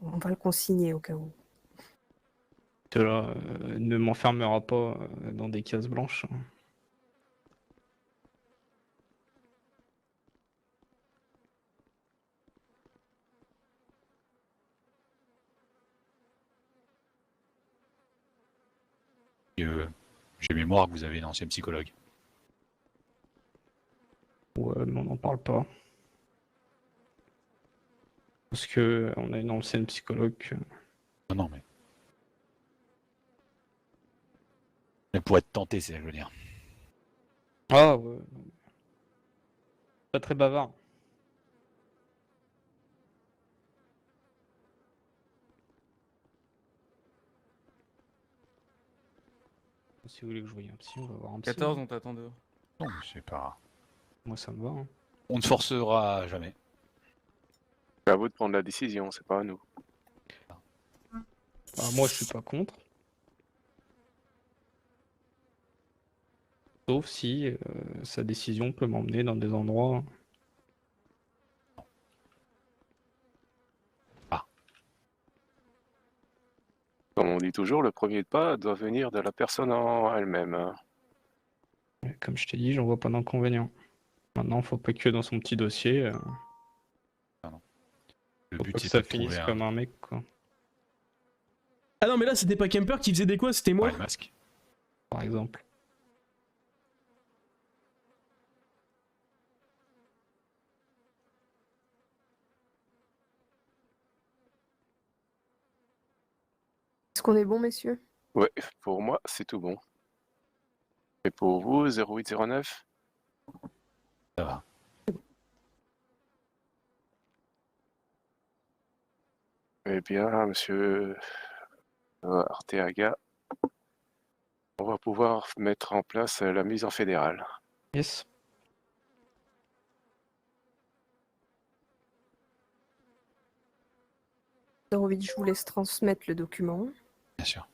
On va le consigner au cas où. Là, ne m'enfermera pas dans des cases blanches. J'ai mémoire que vous avez une ancienne psychologue. Ouais, mais on n'en parle pas. Parce que on a une ancienne psychologue. Non, mais... Mais pour être tenté, c'est ça que je veux dire. Ah ouais. Pas très bavard. Si vous voulez que je voie un psy, on va voir un psy. 14, on t'attend dehors. Non, mais c'est pas... Moi ça me va. Hein. On ne forcera jamais. C'est à vous de prendre la décision, c'est pas à nous. Bah, moi je suis pas contre. Sauf si sa décision peut m'emmener dans des endroits. Comme on dit toujours, le premier pas doit venir de la personne en elle-même. Hein. Comme je t'ai dit, j'en vois pas d'inconvénient. Maintenant, faut pas que dans son petit dossier. Le faut but, pas que c'est ça pas de finisse trouver comme un mec, quoi. Ah non, mais là, c'était pas Kemper qui faisait des quoi, c'était moi. Ouais, le masque. Par exemple. Est-ce qu'on est bon, messieurs? Ouais, pour moi, c'est tout bon. Et pour vous, 0809? Ça va. Eh bien, monsieur Arteaga, on va pouvoir mettre en place la mise en fédérale. Yes. Dorovitch, je vous laisse transmettre le document. Bien sûr.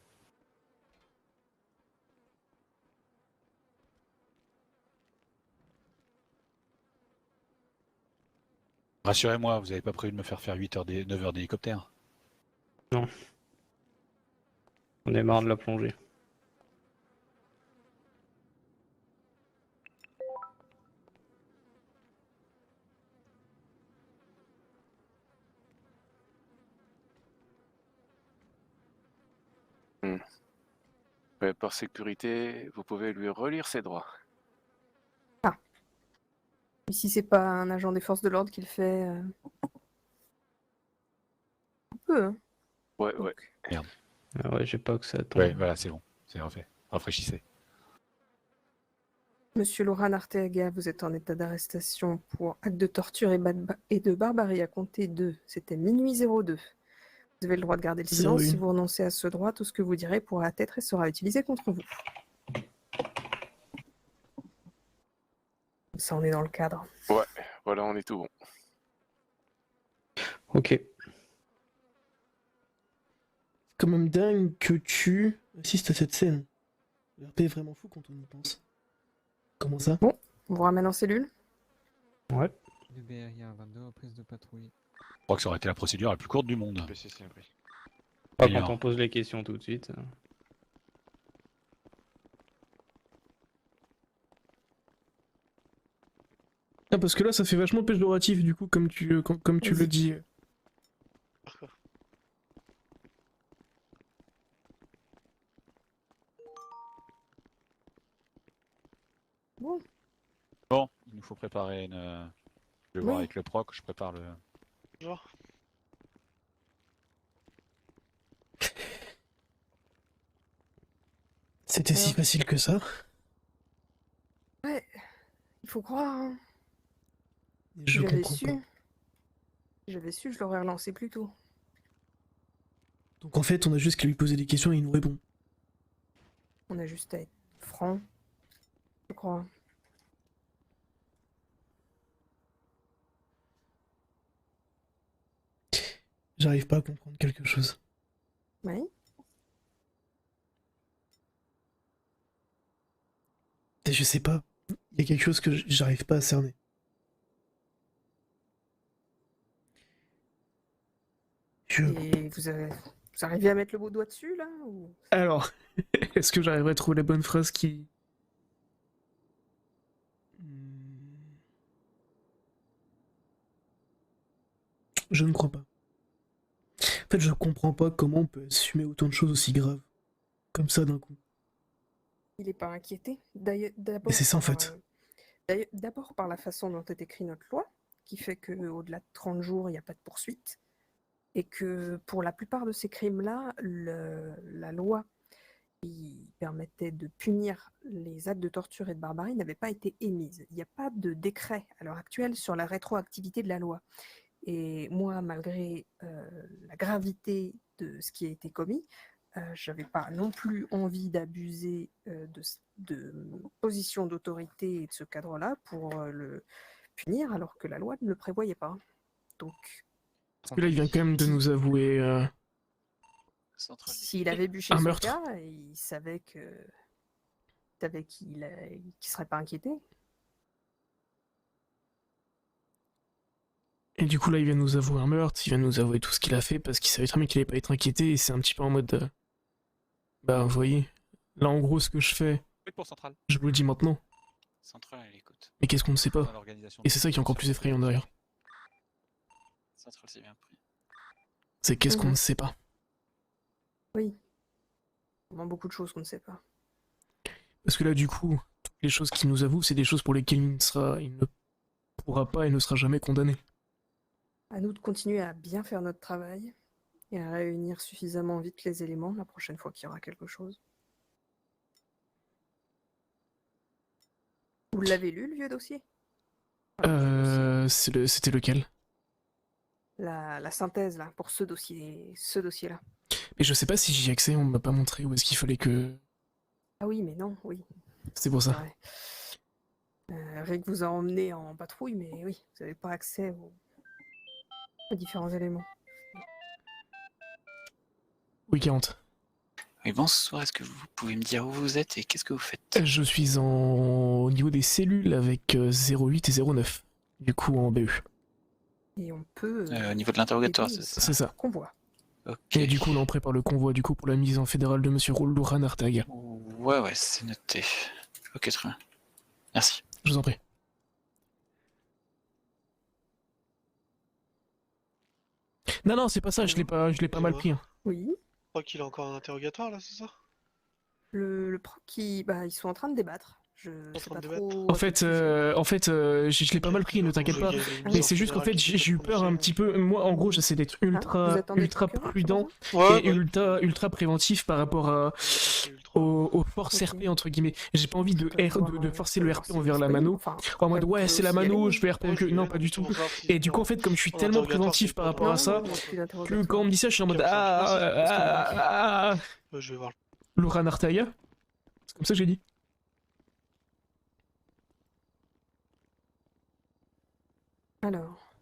Rassurez-moi, vous n'avez pas prévu de me faire 9 heures d'hélicoptère? Non. On est marre de la plongée. Par sécurité, vous pouvez lui relire ses droits. Ah. Et si c'est pas un agent des forces de l'ordre qui le fait, on peut, hein. Ouais, ouais. Merde. Ah ouais, j'ai pas accès à ton. Ouais, voilà, c'est bon. C'est refait. Rafraîchissez. Monsieur Loran Arteaga, vous êtes en état d'arrestation pour acte de torture et de barbarie à compter de... C'était minuit 02. Vous avez le droit de garder le silence. 01. Si vous renoncez à ce droit, tout ce que vous direz pourra être et sera utilisé contre vous. Ça, on est dans le cadre. Ouais, voilà, on est tout bon. Ok. C'est quand même dingue que tu assistes à cette scène. RP est vraiment fou quand on y pense. Comment ça? Bon, on vous ramène en cellule. Ouais. Le BRIA 22, reprise de patrouille. Je crois que ça aurait été la procédure la plus courte du monde. PCC impris. Pas D'ailleurs. quand on pose les questions tout de suite. Ah, parce que là, ça fait vachement péjoratif, du coup, comme tu le dis. Bon. Bon, il nous faut préparer une... Je vais voir Oui. avec le proc, je prépare le... C'était si facile que ça. Ouais, il faut croire. Hein. Je Si j'avais comprends su. pas. Si j'avais su, je l'aurais relancé plus tôt. Donc en fait, on a juste qu'à lui poser des questions et il nous répond. On a juste à être franc. Je crois. J'arrive pas à comprendre quelque chose. Oui. Et je sais pas. Il y a quelque chose que j'arrive pas à cerner. Et vous arrivez à mettre le beau doigt dessus, là ou... Alors, est-ce que j'arriverai à trouver la bonne phrase qui... Je ne crois pas. En fait, je comprends pas comment on peut assumer autant de choses aussi graves. Comme ça, d'un coup. Il n'est pas inquiété. D'abord, Mais c'est ça, en fait. D'abord par la façon dont est écrite notre loi, qui fait qu'au-delà de 30 jours, il n'y a pas de poursuite. Et que pour la plupart de ces crimes-là, la loi qui permettait de punir les actes de torture et de barbarie n'avait pas été émise. Il n'y a pas de décret à l'heure actuelle sur la rétroactivité de la loi. Et moi, malgré la gravité de ce qui a été commis, je n'avais pas non plus envie d'abuser de position d'autorité et de ce cadre-là pour le punir, alors que la loi ne le prévoyait pas. Donc, parce que là, il vient quand même de nous avouer... s'il avait bûché un son meurtre. cas, il savait qu'il serait pas inquiété. Et du coup, là, il vient de nous avouer un meurtre, il vient de nous avouer tout ce qu'il a fait parce qu'il savait très bien qu'il allait pas être inquiété et c'est un petit peu en mode... Bah, vous voyez, là, en gros, ce que je fais, Oui, pour Central. je vous le dis maintenant. Central, elle écoute. Mais qu'est-ce qu'on ne sait pas? Dans l'organisation Et c'est ça qui est encore plus effrayant derrière. Central, c'est bien pris. C'est qu'est-ce qu'on ne sait pas. Oui. Vraiment beaucoup de choses qu'on ne sait pas. Parce que là, du coup, toutes les choses qu'il nous avoue, c'est des choses pour lesquelles il ne pourra pas et ne sera jamais condamné. À nous de continuer à bien faire notre travail et à réunir suffisamment vite les éléments la prochaine fois qu'il y aura quelque chose. Vous l'avez lu, le vieux dossier? C'était lequel? La synthèse, là, pour ce dossier-là. Mais je sais pas si j'y ai accès, on m'a pas montré où est-ce qu'il fallait que... Ah oui, mais non, oui. C'est pour ça. Rick vous a emmené en patrouille, mais oui, vous n'avez pas accès aux différents éléments. Oui, 40. Oui, bonsoir, est-ce que vous pouvez me dire où vous êtes et qu'est-ce que vous faites? Je suis au niveau des cellules avec 08 et 09, du coup en BU. Et on peut... Au niveau de l'interrogatoire, c'est ça? C'est ça. Convoi. Ok. Et du coup, là, on prépare le convoi du coup pour la mise en fédérale de Monsieur Loran Arteaga. Ouais, c'est noté. Ok, très bien. Merci. Je vous en prie. Non, c'est pas ça, je l'ai pas mal pris. Hein. Oui. Je crois qu'il a encore un interrogatoire là, c'est ça? Le proc, ils sont en train de débattre. Je sais pas trop. En fait, je l'ai pas mal pris, ne t'inquiète pas. Mais c'est juste qu'en fait, j'ai eu peur un petit peu. Moi, en gros, j'essaie d'être ultra prudent et ultra préventif par rapport aux forces RP, entre guillemets. J'ai pas envie de forcer le RP envers la mano. En mode, ouais, c'est la mano, je vais RP avec eux. Non, pas du tout. Et du coup, en fait, comme je suis tellement préventif par rapport à ça, que quand on me dit ça, je suis en mode, Je vais voir. Laura Nartaya. C'est comme ça que j'ai dit. Alors,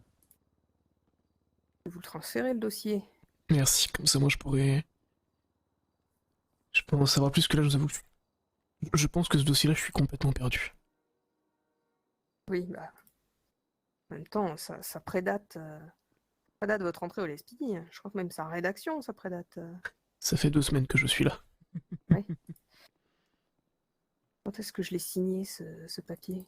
je vais vous transférer le dossier. Merci, comme ça moi je pourrais en savoir plus, que là je vous avoue que je pense que ce dossier-là je suis complètement perdu. Oui, bah. En même temps, ça prédate votre entrée au LSPD. Je crois que même sa rédaction, ça prédate. Ça fait 2 semaines que je suis là. Ouais. Quand est-ce que je l'ai signé ce papier?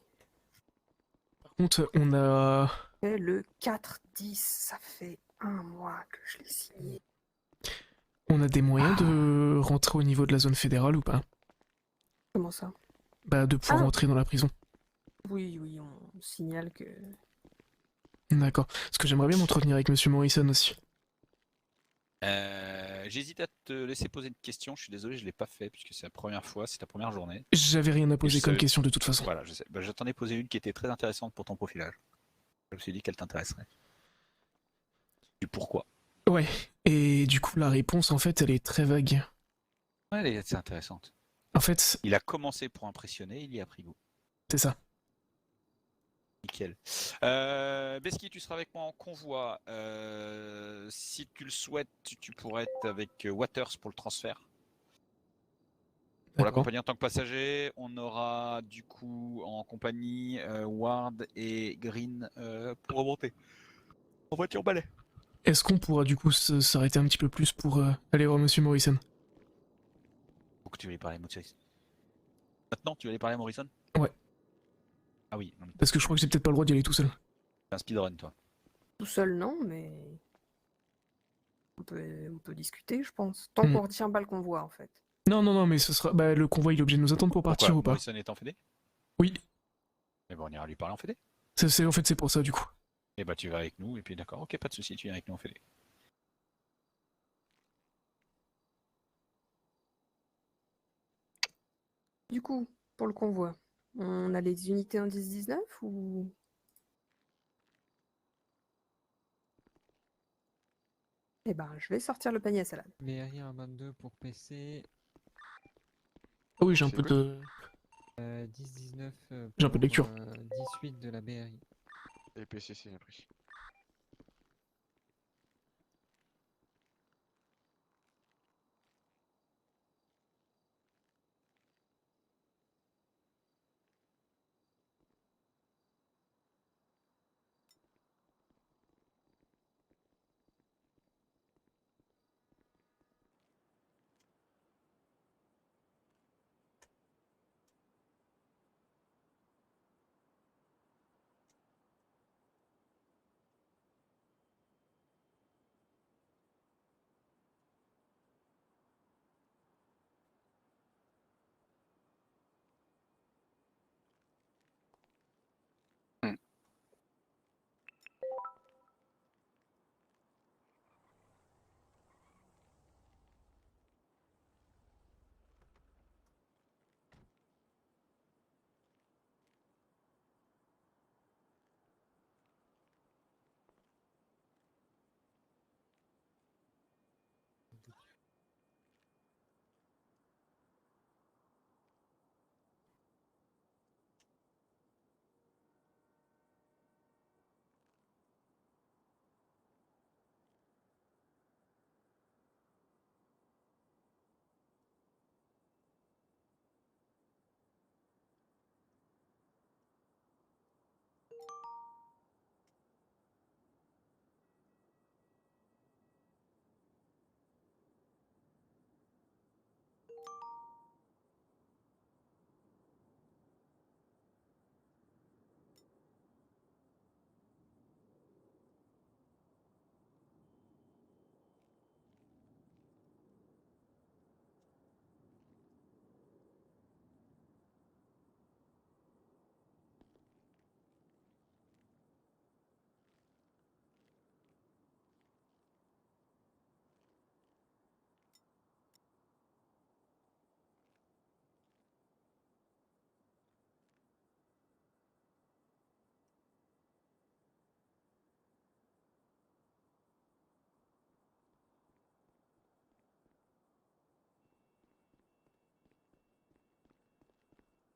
Par contre, on a... Le 4-10, ça fait 1 mois que je l'ai signé. On a des moyens de rentrer au niveau de la zone fédérale ou pas? Comment ça? Bah de pouvoir rentrer dans la prison. Oui, on signale que... D'accord. Parce que j'aimerais bien m'entretenir avec Monsieur Morrison aussi. J'hésite à te laisser poser une question, je suis désolé, je l'ai pas fait puisque c'est la première fois, c'est ta première journée. J'avais rien à poser comme question de toute façon. Voilà, je sais. Bah, je t'en ai posé une qui était très intéressante pour ton profilage. Je me suis dit qu'elle t'intéresserait. Du pourquoi. Ouais, et du coup la réponse en fait elle est très vague. Ouais, elle est assez intéressante. En fait... Il a commencé pour impressionner, il y a pris goût. C'est ça. Nickel. Beski, tu seras avec moi en convoi. Si tu le souhaites, tu pourrais être avec Waters pour le transfert. Pour l'accompagner en tant que passager, on aura du coup en compagnie Ward et Green pour remonter. En voiture balai. Est-ce qu'on pourra du coup s'arrêter un petit peu plus pour aller voir Monsieur Morrison? Pourquoi tu veux lui parler à Morrison? Maintenant, tu veux aller parler à Morrison? Ouais. Ah oui. Non, parce que je crois que j'ai peut-être pas le droit d'y aller tout seul. C'est un speedrun, toi. Tout seul, non, mais... On peut discuter, je pense. Tant qu'on retient pas le convoi, en fait. Non, mais ce sera... Bah, le convoi il est obligé de nous attendre pour partir ou pas? Morrison est en fédé? Oui. Mais bon, on ira lui parler en fédé. En fait, c'est pour ça, du coup. Et bah, tu vas avec nous, et puis d'accord, ok, pas de soucis, tu viens avec nous en fédé. Du coup, pour le convoi, on a les unités en 10-19 ou... Eh ben, je vais sortir le panier à salade. BRI 1.22 pour PC. Ah oui, j'ai un peu de... 10-19 J'ai un peu de lecture. 18 de la BRI. Et PC, c'est pris.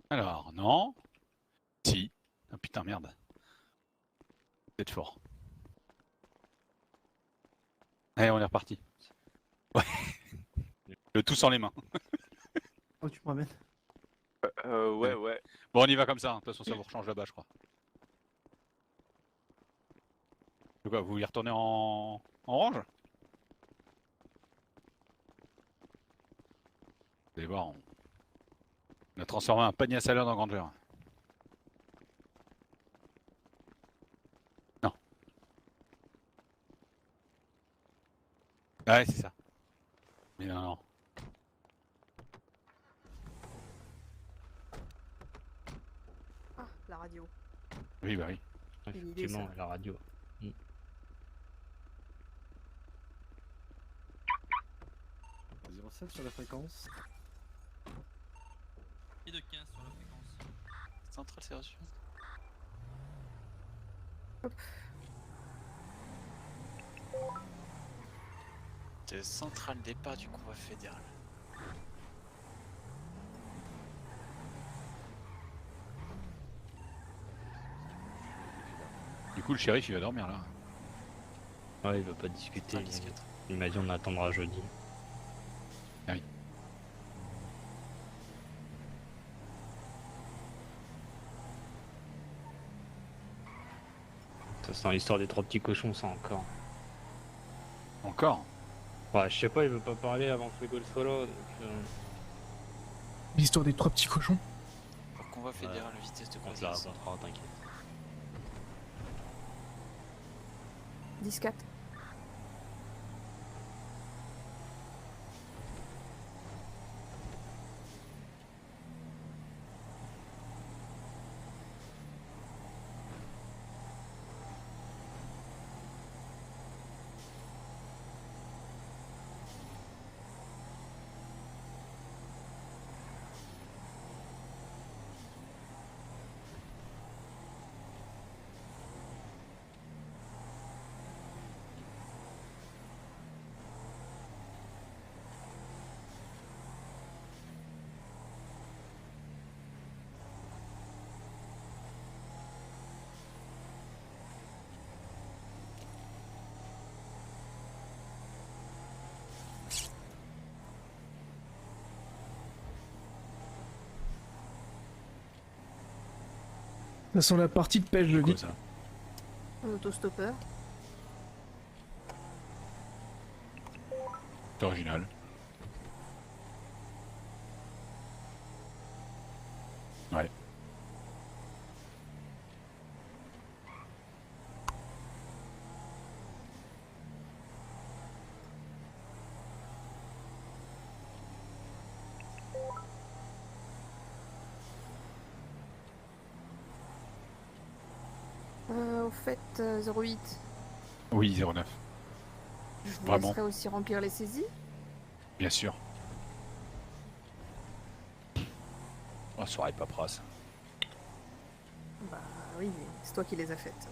Alors, non. Si. Ah putain, merde. C'est fort. Allez, on est reparti. Ouais. Le tout sans les mains. Oh, tu me ramènes. Ouais, ouais. Bon, on y va comme ça. De toute façon, ça vous rechange là-bas, je crois. De quoi, vous voulez retourner en range? Vous allez voir, on a transformé un panier à salade en grandeur. Non. Ouais, c'est ça. Mais non, non. Ah, la radio. Oui, bah oui. Une idée, Effectivement, ça. la radio. 07 sur la fréquence. Et de 15 sur la fréquence. Centrale, c'est reçu. C'est centrale départ du convoi fédéral. Du coup, le shérif, il va dormir là. Ouais, il veut pas discuter. Centrale 14. Il m'a dit on attendra jeudi. Ah oui. Ça sent l'histoire des 3 petits cochons, ça encore. Encore? Ouais, je sais pas, il veut pas parler avant que Frigo soit là, donc... L'histoire des 3 petits cochons. Pour convoi fédéral, vitesse de On te la croisière. racontera, t'inquiète. 10-4. Ça sent la partie de pêche, je dis. Ça. Un autostoppeur. C'est original. Ouais. Au fait, 08. Oui, 09. Je vous Vraiment. laisserai aussi remplir les saisies. Bien sûr. Oh, soirée paperasse. Bah oui, mais c'est toi qui les as faites.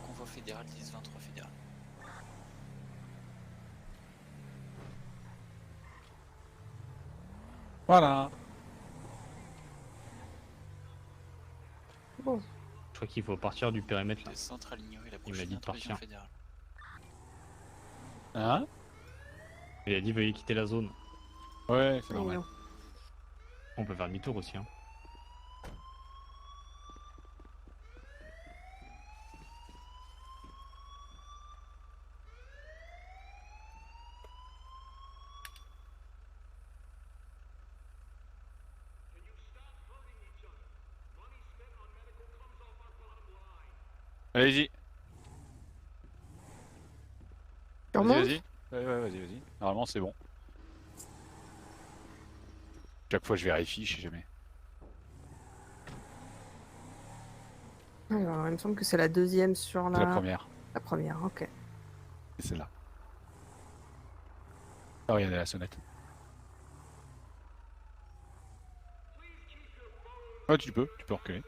Convoi fédéral 10-23 fédéral. Voilà. Bon. Je crois qu'il faut partir du périmètre là. Centrale ignorée, la Il m'a prochaine dit de intrusion partir. fédérale. Hein? Il a dit veuillez quitter la zone. Ouais, c'est normal. Mignon. On peut faire demi-tour aussi, hein. Allez-y. Tu remontes? Vas-y. Ouais, vas-y. Normalement, c'est bon. Chaque fois, je vérifie, je sais jamais. Alors, il me semble que c'est la deuxième sur C'est la première. La première, ok. C'est celle-là. Ah, regardez la sonnette. Ouais, tu peux reculer.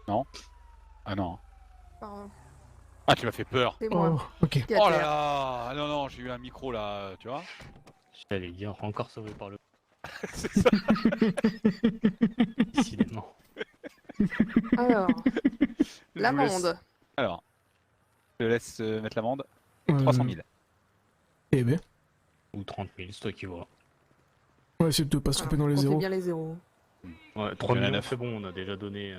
Non? Ah non. Pardon. Ah, tu m'as fait peur. C'est moi. Oh, ok. Oh là là! Ah non, j'ai eu un micro là, tu vois? J'allais dire encore sauvé par le. C'est ça. Décidément. Alors, Je vous laisse- l'amende. Alors, je te laisse mettre l'amende. 300 000. Eh ben. Ou 30 000, c'est toi qui vois. On va essayer de pas se tromper dans les Comptez zéros. bien les zéros. Ouais, 3 Il y en a millions, 9. c'est bon, on a déjà donné.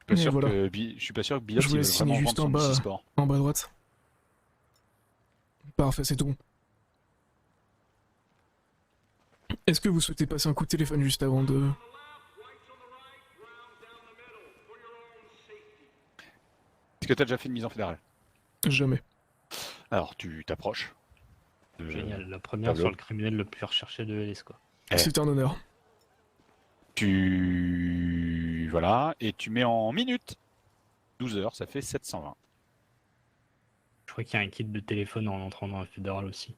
Je suis Et voilà. je suis pas sûr que Bios Je vous il laisse veut signer vraiment juste vendre en son bas, e-sport. en bas à droite. Parfait, c'est tout bon. Est-ce que vous souhaitez passer un coup de téléphone juste avant de... Est-ce que tu as déjà fait une mise en fédérale? Jamais. Alors, tu t'approches. Génial, la première sur le criminel le plus recherché de LS, quoi. C'est un honneur. Voilà, et tu mets en minutes. 12 heures, ça fait 720. Je crois qu'il y a un kit de téléphone en entrant dans la fédérale aussi.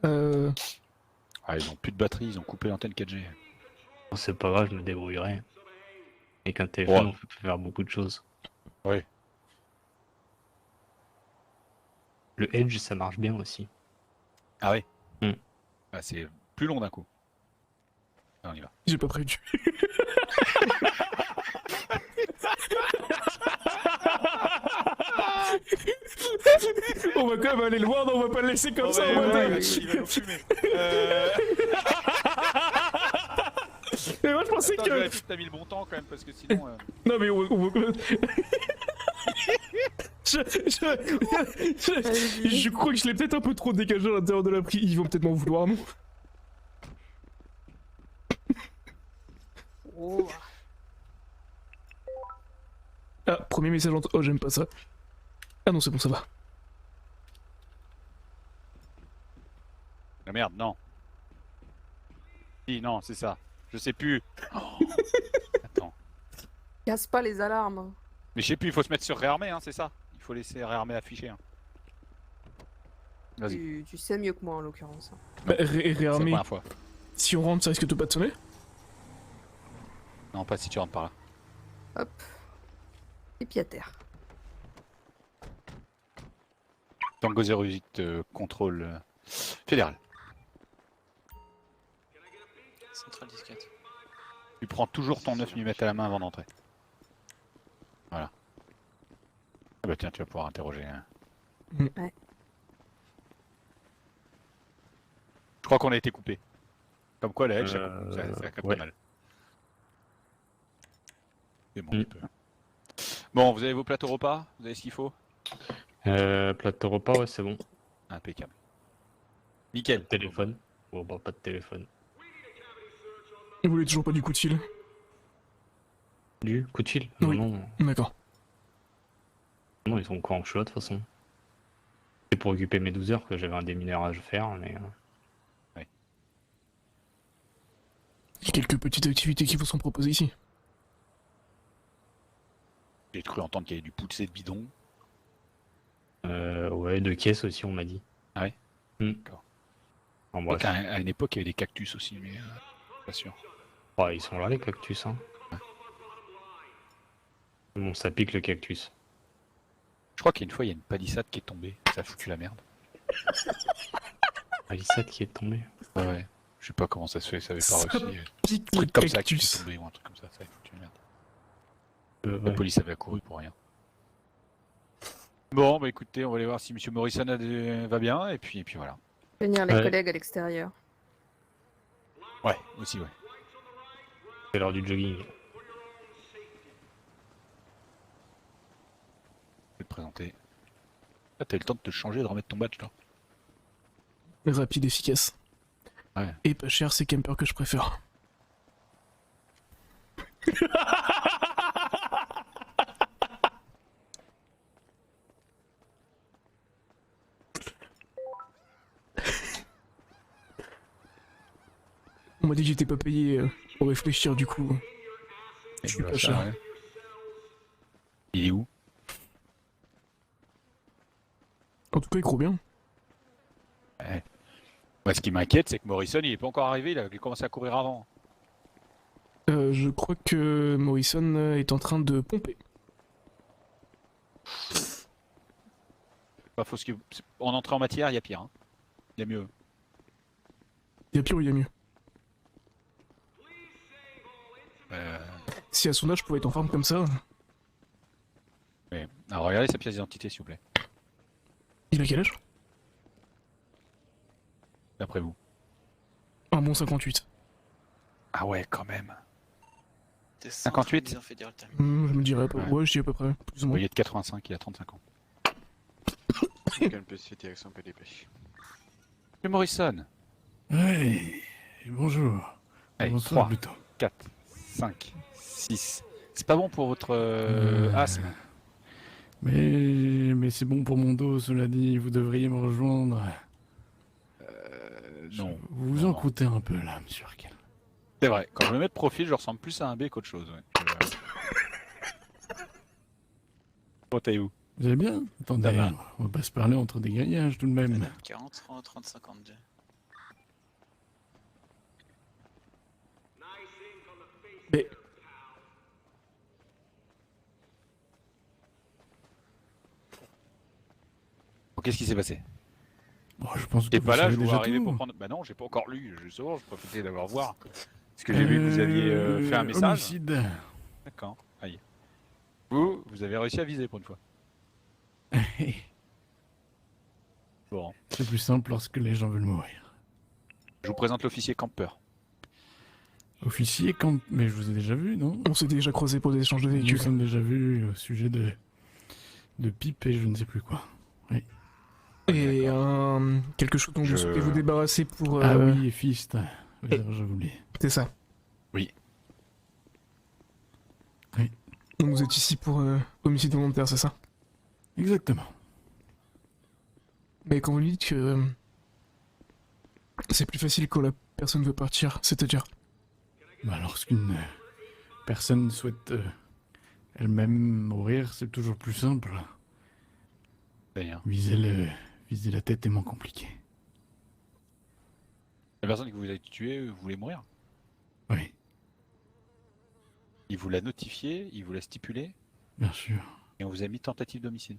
Ah, ils ont plus de batterie, ils ont coupé l'antenne 4G. Bon, c'est pas grave, je me débrouillerai. Avec un téléphone, Ouais. on peut faire beaucoup de choses. Oui. Le Edge, ça marche bien aussi. Ah oui. Hmm. Ah, c'est plus long d'un coup. Ah, on y va. J'ai pas prévu. On va quand même aller le voir, non, on va pas le laisser comme ça en mode... il va nous fumer. Mais moi je pensais Attends, que... je vérifie que t'as mis le bon temps quand même, parce que sinon... Non mais on va... je crois que je l'ai peut-être un peu trop dégagé à l'intérieur de la prise. Ils vont peut-être m'en vouloir, non? Oh. Ah, premier message entre... Oh, j'aime pas ça. Ah non, c'est bon, ça va. Ah merde, non. Si, non, c'est ça. Je sais plus. Oh. Attends. Casse pas les alarmes. Mais je sais plus, il faut se mettre sur réarmer, hein, c'est ça. Il faut laisser réarmer afficher. Hein. Vas-y. Tu sais mieux que moi en l'occurrence. Bah, C'est la réarmer. première fois. Si on rentre, ça risque de pas de sonner? Non, pas si tu rentres par là. Hop. Et pied à terre. Tango 08, contrôle fédéral. Central disquette. Tu prends toujours ton 9 mm à la main avant d'entrer. Voilà. Ah bah tiens, tu vas pouvoir interroger. Hein. Ouais. Je crois qu'on a été coupé. Comme quoi la Edge, ça capte ouais. mal. C'est bon, tu peux. Bon, vous avez vos plateaux repas? Vous avez ce qu'il faut? Plateau repas, ouais, c'est bon. Impeccable. Nickel. Pas de téléphone. Bon, bah, pas de téléphone. Vous voulez toujours pas du coup de fil? Du coup de fil? Oui. Non, D'accord. non, ils sont encore en choix de toute façon. C'est pour occuper mes 12 heures que j'avais un déminérage à faire, mais... Il y a quelques petites activités qui vous sont proposées ici. J'ai cru entendre qu'il y avait du poussé de bidon. Ouais, 2 caisses aussi, on m'a dit. Ah ouais? D'accord. En bref. À une époque, il y avait des cactus aussi, mais pas sûr. Ouais, ils sont là les cactus, hein. Ouais. Bon, ça pique le cactus. Je crois qu'il y a une fois, il y a une palissade qui est tombée. Ça a foutu la merde. Palissade qui est tombée. Ouais, ouais. Je sais pas comment ça se fait, ça avait pas Ça réussi. pique Un le truc comme ça qui cactus. est tombé ou un truc comme ça avait foutu la merde. Ouais. La police avait accouru pour rien. Bon, bah écoutez, on va aller voir si M. Morrison va bien, et puis voilà. Venir les Ouais. collègues à l'extérieur. Ouais, aussi, ouais. C'est l'heure du jogging. présenter. Ah, t'as eu le temps de te changer et de remettre ton badge là. Rapide, efficace. Ouais. Et pas cher, c'est Camper que je préfère. On m'a dit que j'étais pas payé pour réfléchir, du coup. Je suis pas cher. Ouais. Il est où? En tout cas, il croit bien. Ouais. Moi, ce qui m'inquiète, c'est que Morrison, il est pas encore arrivé, il a commencé à courir avant. Je crois que Morrison est en train de pomper. Bah, faut ce que... En entrée en matière, il y a pire. Hein. Il y a mieux. Il y a pire ou il y a mieux? Euh... Si à son âge, je pouvais être en forme comme ça. Ouais. Alors regardez sa pièce d'identité, s'il vous plaît. Il a quel âge? D'après vous. Un bon 58. Ah ouais, quand même. 58 je me dirais pas. Ouais, je dis à peu près. Plus ou moins. Il est de 85, il a 35 ans. PC, direction PDP. Monsieur Morrison. Ouais, bonjour. Allez, Bonsoir 3, plutôt. 4, 5, 6. C'est pas bon pour votre asthme. Mais c'est bon pour mon dos, cela dit, vous devriez me rejoindre. Non. Vous vous en coûtez un peu là, monsieur Arkel. C'est vrai, quand je me mets de profil, je ressemble plus à un B qu'autre chose. Ouais. Oh, t'es où? Vous allez bien? Attendez, on va pas se parler entre des grillages tout de même. 40, 30, 52. Mais... Bon, qu'est-ce qui s'est passé? Bon, je pense que t'es vous pas là, savez je vous déjà arriver tout. pour prendre... Bah non, j'ai pas encore lu, justement, je profitais d'avoir voir. Parce que j'ai vu que vous aviez fait un message. Homicide. D'accord, aïe. Vous avez réussi à viser pour une fois. Bon. C'est plus simple lorsque les gens veulent mourir. Je vous présente l'officier Camper. Officier, quand... mais je vous ai déjà vu, non? On s'est déjà croisé pour des échanges de véhicules. Nous sommes déjà vus au sujet de pipe et je ne sais plus quoi. Oui. Et quelque chose dont vous souhaitez vous débarrasser pour... Ah oui, Fist. J'ai oublié. C'est ça. Oui. Oui. Donc vous êtes ici pour homicide volontaire, c'est ça? Exactement. Mais quand vous dites que c'est plus facile quand la personne veut partir, c'est-à-dire? Bah, lorsqu'une personne souhaite elle-même mourir, c'est toujours plus simple. Viser la tête est moins compliqué. La personne que vous avez tuée voulait mourir? Oui. Il vous l'a notifié, il vous l'a stipulé? Bien sûr. Et on vous a mis tentative d'homicide?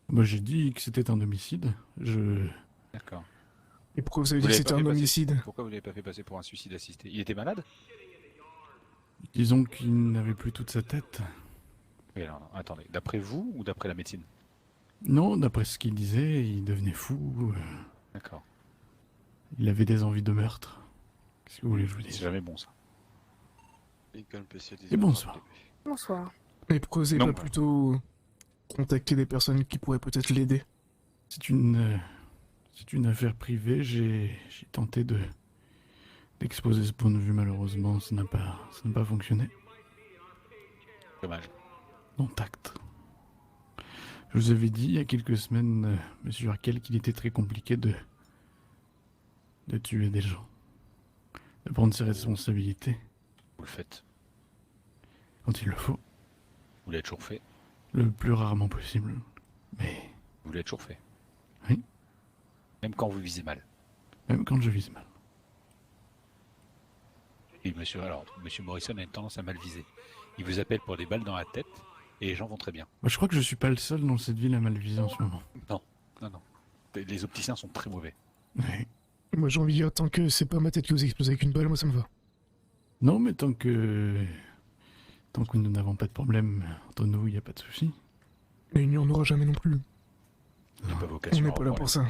Moi j'ai dit que c'était un homicide. D'accord. Et pourquoi vous avez dit que c'était un homicide? Pourquoi vous l'avez pas fait passer pour un suicide assisté? Il était malade? Disons qu'il n'avait plus toute sa tête. Oui, alors, attendez, d'après vous ou d'après la médecine? Non, d'après ce qu'il disait, il devenait fou. D'accord. Il avait des envies de meurtre. Qu'est-ce que vous voulez que je vous dise? C'est jamais bon ça. Et bonsoir. Bonsoir. Mais pourquoi vous n'avez pas plutôt contacté des personnes qui pourraient peut-être l'aider? C'est une affaire privée, j'ai tenté d'exposer ce point de vue, malheureusement, ça n'a pas fonctionné. Dommage. Non tact. Je vous avais dit il y a quelques semaines, monsieur Arkel, qu'il était très compliqué de tuer des gens. De prendre ses responsabilités. Vous le faites. Quand il le faut. Vous l'avez toujours fait. Le plus rarement possible. Mais... Vous l'avez toujours fait. Oui. Même quand vous visez mal. Même quand je vise mal. Et monsieur Morrison a une tendance à mal viser. Il vous appelle pour des balles dans la tête et les gens vont très bien. Moi, je crois que je suis pas le seul dans cette ville à mal viser en ce moment. Non. Les opticiens sont très mauvais. Oui. Moi j'ai envie de dire, tant que c'est pas ma tête que vous explosez avec une balle, moi ça me va. Non, mais tant que nous n'avons pas de problème entre nous, il n'y a pas de souci. Et il n'y en aura jamais non plus. Il n'y a pas vocation. On n'est pas là pour ça.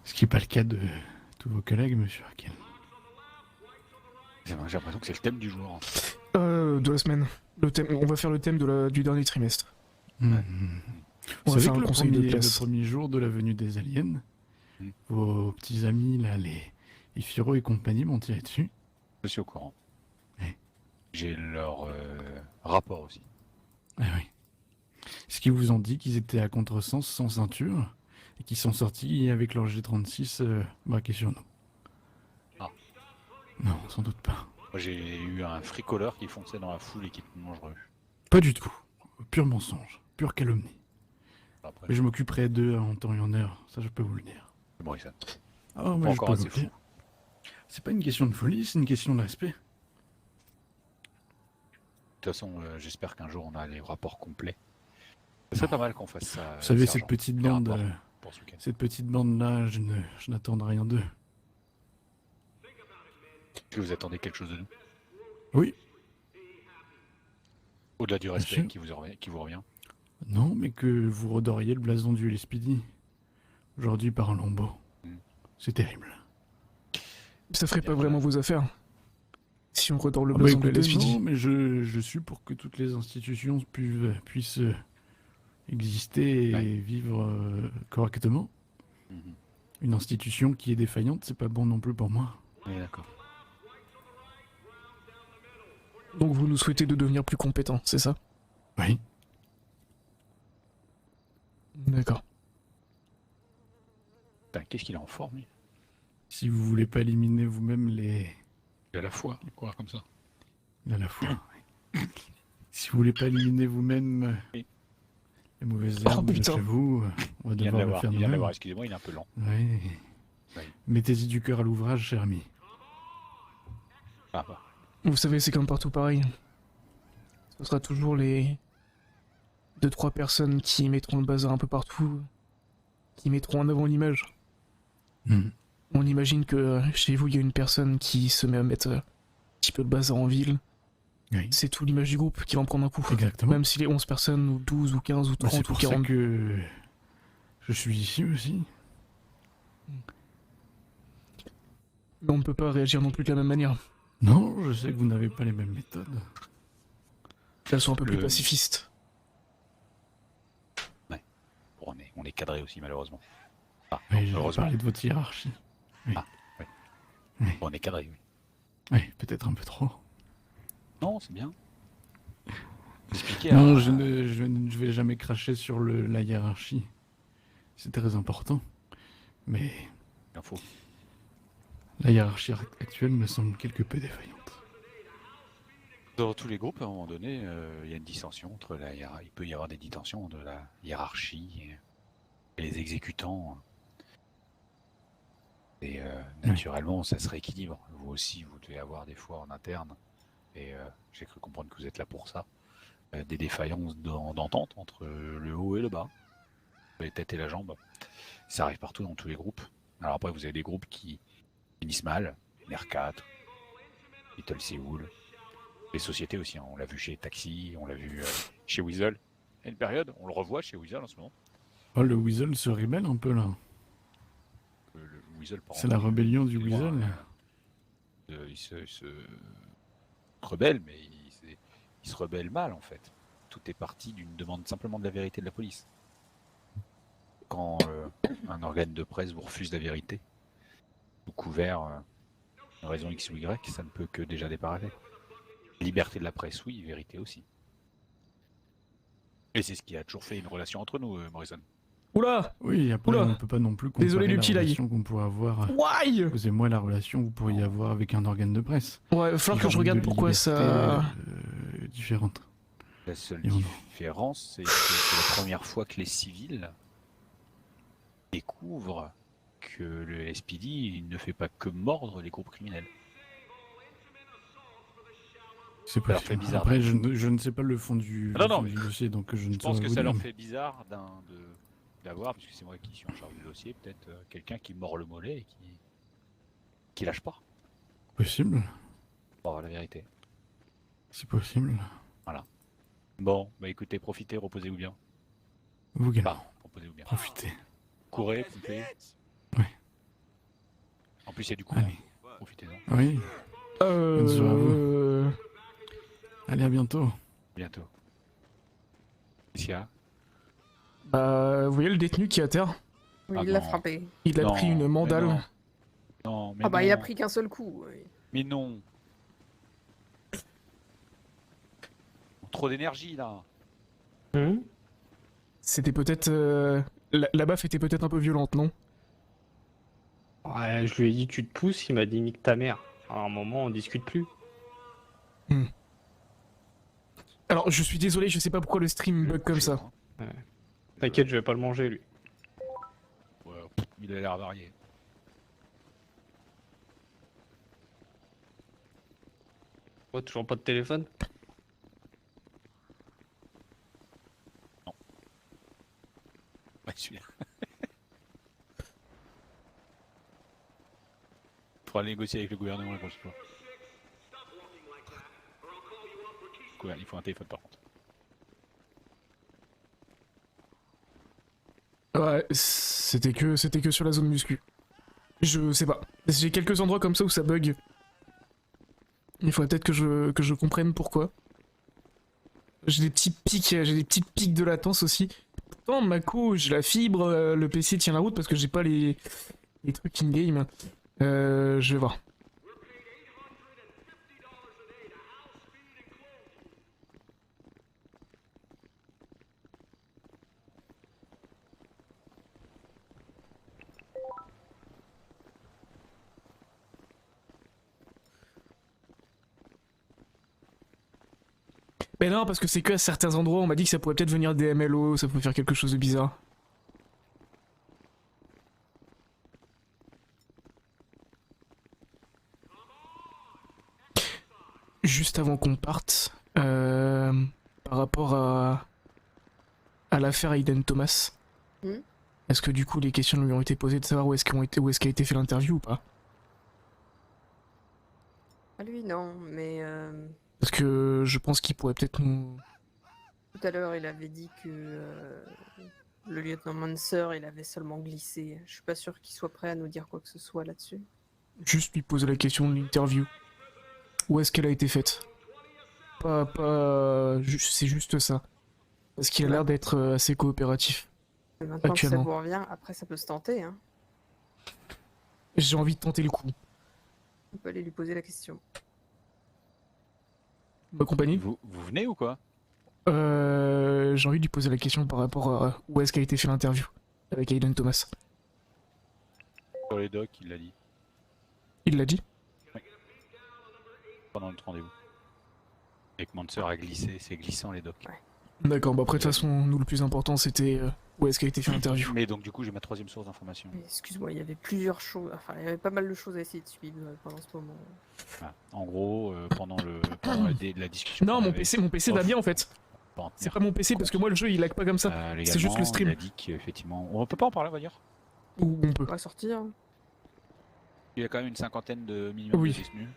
Ce qui n'est pas le cas de tous vos collègues, monsieur Arkel. J'ai l'impression que c'est le thème du jour. De la semaine. Le thème, on va faire le thème du dernier trimestre. Vous On va savez faire que un conseil de le classe. premier jour de la venue des aliens, vos petits amis, là, les Ifiro et compagnie m'ont tiré dessus. Je suis au courant. Ouais. J'ai leur rapport aussi. Ah oui. Ce qu'ils vous ont dit qu'ils étaient à contresens, sans ceinture, et qu'ils sont sortis avec leur G36 braqués sur nous. Ah. Non, sans doute pas. Moi, j'ai eu un fricoleur qui fonçait dans la foule et qui était dangereux. Pas du tout. Pur mensonge, pure calomnie. Après, Mais je m'occuperai d'eux en temps et en heure, ça je peux vous le dire. c'est bon, ça. Ah, Pas moi, je encore peux assez vous le dire. fou. C'est pas une question de folie, c'est une question de respect. De toute façon, j'espère qu'un jour on a les rapports complets. Ce serait pas mal qu'on fasse ça. Vous savez, sergent, cette petite les bande, rapports pour ce week-end. cette petite bande-là, je n'attendrai rien d'eux. Est-ce que vous attendez quelque chose de nous? Oui. Au-delà du respect sûr. qui vous revient. Non, mais que vous redoriez le blason du LSPD. Aujourd'hui par un lambeau. C'est terrible. Ça ferait pas vraiment vos affaires. Si on redore le Ah bah blason de écoutez, l'SPD. non, mais je suis pour que toutes les institutions puissent exister et vivre correctement. Une institution qui est défaillante, c'est pas bon non plus pour moi. Oui, d'accord. Donc vous nous souhaitez de devenir plus compétents, c'est ça? Oui. D'accord. Putain, qu'est-ce qu'il a en forme, lui? Si vous voulez pas éliminer vous-même les... Il a la foi, quoi, comme ça. Il a la foi. oui. Si vous voulez pas éliminer vous-même Oui. les mauvaises Oh, herbes de putain. chez vous, on va Il vient de devoir le l'avoir, faire il vient de nous-mêmes. l'avoir, excusez-moi, il est un peu lent. Oui. Oui. Mettez-y du cœur à l'ouvrage, cher ami. Ah, bah. Vous savez, c'est comme partout pareil. Ce sera toujours les 2-3 personnes qui mettront le bazar un peu partout, qui mettront en avant l'image. On imagine que chez vous, il y a une personne qui se met à mettre un petit peu le bazar en ville. Oui. C'est tout l'image du groupe qui va en prendre un coup. Exactement. Même si les 11 personnes, ou 12, ou 15, ou 30, C'est ou pour ça 40... que je suis ici aussi. Mais on ne peut pas réagir non plus de la même manière. Non, je sais que vous n'avez pas les mêmes méthodes. Elles sont un peu plus pacifistes. Ouais. Bon, on est cadré aussi, malheureusement. Ah, Oui, non, je vais heureusement. parler de votre hiérarchie. Oui. Ah, oui. Oui. Bon, on est cadré, oui. Oui, peut-être un peu trop. Non, c'est bien. Expliquez Non, à- je ne vais jamais cracher sur la hiérarchie. C'est très important. Mais L'info. la hiérarchie actuelle me semble quelque peu défaillante. Dans tous les groupes, à un moment donné, il y a une dissension entre la hiérarchie. Il peut y avoir des dissensions de la hiérarchie et les exécutants. Et naturellement, ça se rééquilibre. Vous aussi, vous devez avoir des fois en interne. Et j'ai cru comprendre que vous êtes là pour ça. Des défaillances d'entente entre le haut et le bas. Les têtes et la jambe. Ça arrive partout dans tous les groupes. Alors après, vous avez des groupes qui finissent mal. NR4, Little Seoul. Les sociétés aussi, hein. On l'a vu chez Taxi, on l'a vu chez Weasel. Il y a une période, on le revoit chez Weasel en ce moment. Oh, le Weasel se rébelle un peu là. Le Weasel, par C'est la exemple, rébellion du excusez-moi, Weasel. il se rebelle, mais il se rebelle mal en fait. Tout est parti d'une demande simplement de la vérité de la police. Quand un organe de presse vous refuse la vérité, sous couvert d'une raison X ou Y, ça ne peut que déjà déparler. Liberté de la presse, oui, vérité aussi. Et c'est ce qui a toujours fait une relation entre nous, Morrison. Oula! Oui, après, Oula. on ne peut pas non plus comparer Désolé du la petit lag. relation qu'on pourrait avoir. Why? Vous et moi, la relation que vous pourriez avoir avec un organe de presse. Ouais, il va falloir que je regarde pourquoi ça... Différente. La seule Et on- différence, c'est que c'est la première fois que les civils découvrent que le SPD il ne fait pas que mordre les groupes criminels. C'est Ça leur possible. fait bizarre. Après, je ne sais pas le fond du, Non, le non, fond mais du dossier, donc je ne Je pense saurais que vous ça dire, leur mais- fait bizarre d'avoir, puisque c'est moi qui suis en charge du dossier, peut-être quelqu'un qui mord le mollet et qui lâche pas. Possible. Pour avoir la vérité. C'est possible. Voilà. Bon, bah écoutez, profitez, reposez-vous bien. Vous, gars. Bah, reposez-vous bien. Profitez. Courez, coupez. Oui. En plus, il y a du courant. Allez. Profitez-en. Oui. Bonne soirée à vous. Allez, à bientôt. Bientôt. Qu'est-ce qu'il y a? Bah, vous voyez le détenu qui est à terre? Oui, Ah il l'a non. frappé. Il a Non, pris une mais mandale. non. Non, mais Ah bah il a non. pris qu'un seul coup. Oui. Mais non. Trop d'énergie là. C'était peut-être... La baffe était peut-être un peu violente, non? Ouais, je lui ai dit tu te pousses, il m'a dit nique ta mère. Alors, à un moment, on discute plus. Alors, je suis désolé, je sais pas pourquoi le stream bug comme ça. Ouais. T'inquiète, je vais pas le manger lui. Ouais, il a l'air varié. Oh, toujours pas de téléphone? Ouais, celui-là. Faudra négocier avec le gouvernement la prochaine fois. Ouais, il faut un téléphone par contre. Ouais, c'était que sur la zone muscu. Je sais pas. J'ai quelques endroits comme ça où ça bug. Il faudrait peut-être que je comprenne pourquoi. J'ai des petites pics de latence aussi. Pourtant, Mako, j'ai la fibre, le PC tient la route parce que j'ai pas les trucs in-game. Je vais voir. Mais non, parce que c'est que à certains endroits, on m'a dit que ça pourrait peut-être venir des MLO, ça pourrait faire quelque chose de bizarre. Juste avant qu'on parte, par rapport à l'affaire Aiden Thomas, est-ce que du coup les questions lui ont été posées de savoir où est-ce qu'a été fait l'interview ou pas? Ah lui non, mais Parce que je pense qu'il pourrait peut-être nous... tout à l'heure il avait dit que le lieutenant Manser il avait seulement glissé. Je suis pas sûr qu'il soit prêt à nous dire quoi que ce soit là-dessus. Juste lui poser la question de l'interview. Où est-ce qu'elle a été faite? C'est juste ça. Parce qu'il a l'air d'être assez coopératif. Et maintenant que ça Actuellement. vous revient, après ça peut se tenter. Hein. J'ai envie de tenter le coup. On peut aller lui poser la question. Ma compagnie? Vous venez ou quoi? J'ai envie de lui poser la question par rapport à où est-ce qu'a été fait l'interview avec Aiden Thomas. Sur les docks, il l'a dit. Il l'a dit? Pendant notre rendez-vous. Et que Manser a glissé, c'est glissant les docks. D'accord, bah après de toute façon, nous le plus important c'était où est-ce qu'a été fait l'interview. Mais donc du coup j'ai ma troisième source d'information. Excuse-moi, il y avait plusieurs choses, enfin il y avait pas mal de choses à essayer de suivre pendant ce moment. Voilà. En gros, pendant la discussion. Non, qu'on mon avait, PC va bien en fait. C'est pas mon PC parce que moi le jeu il lag pas comme ça. C'est juste le stream. Il a dit qu'effectivement, on peut pas en parler, on va dire. Ou on peut. On va sortir. Il y a quand même une cinquantaine de minimum de détenus.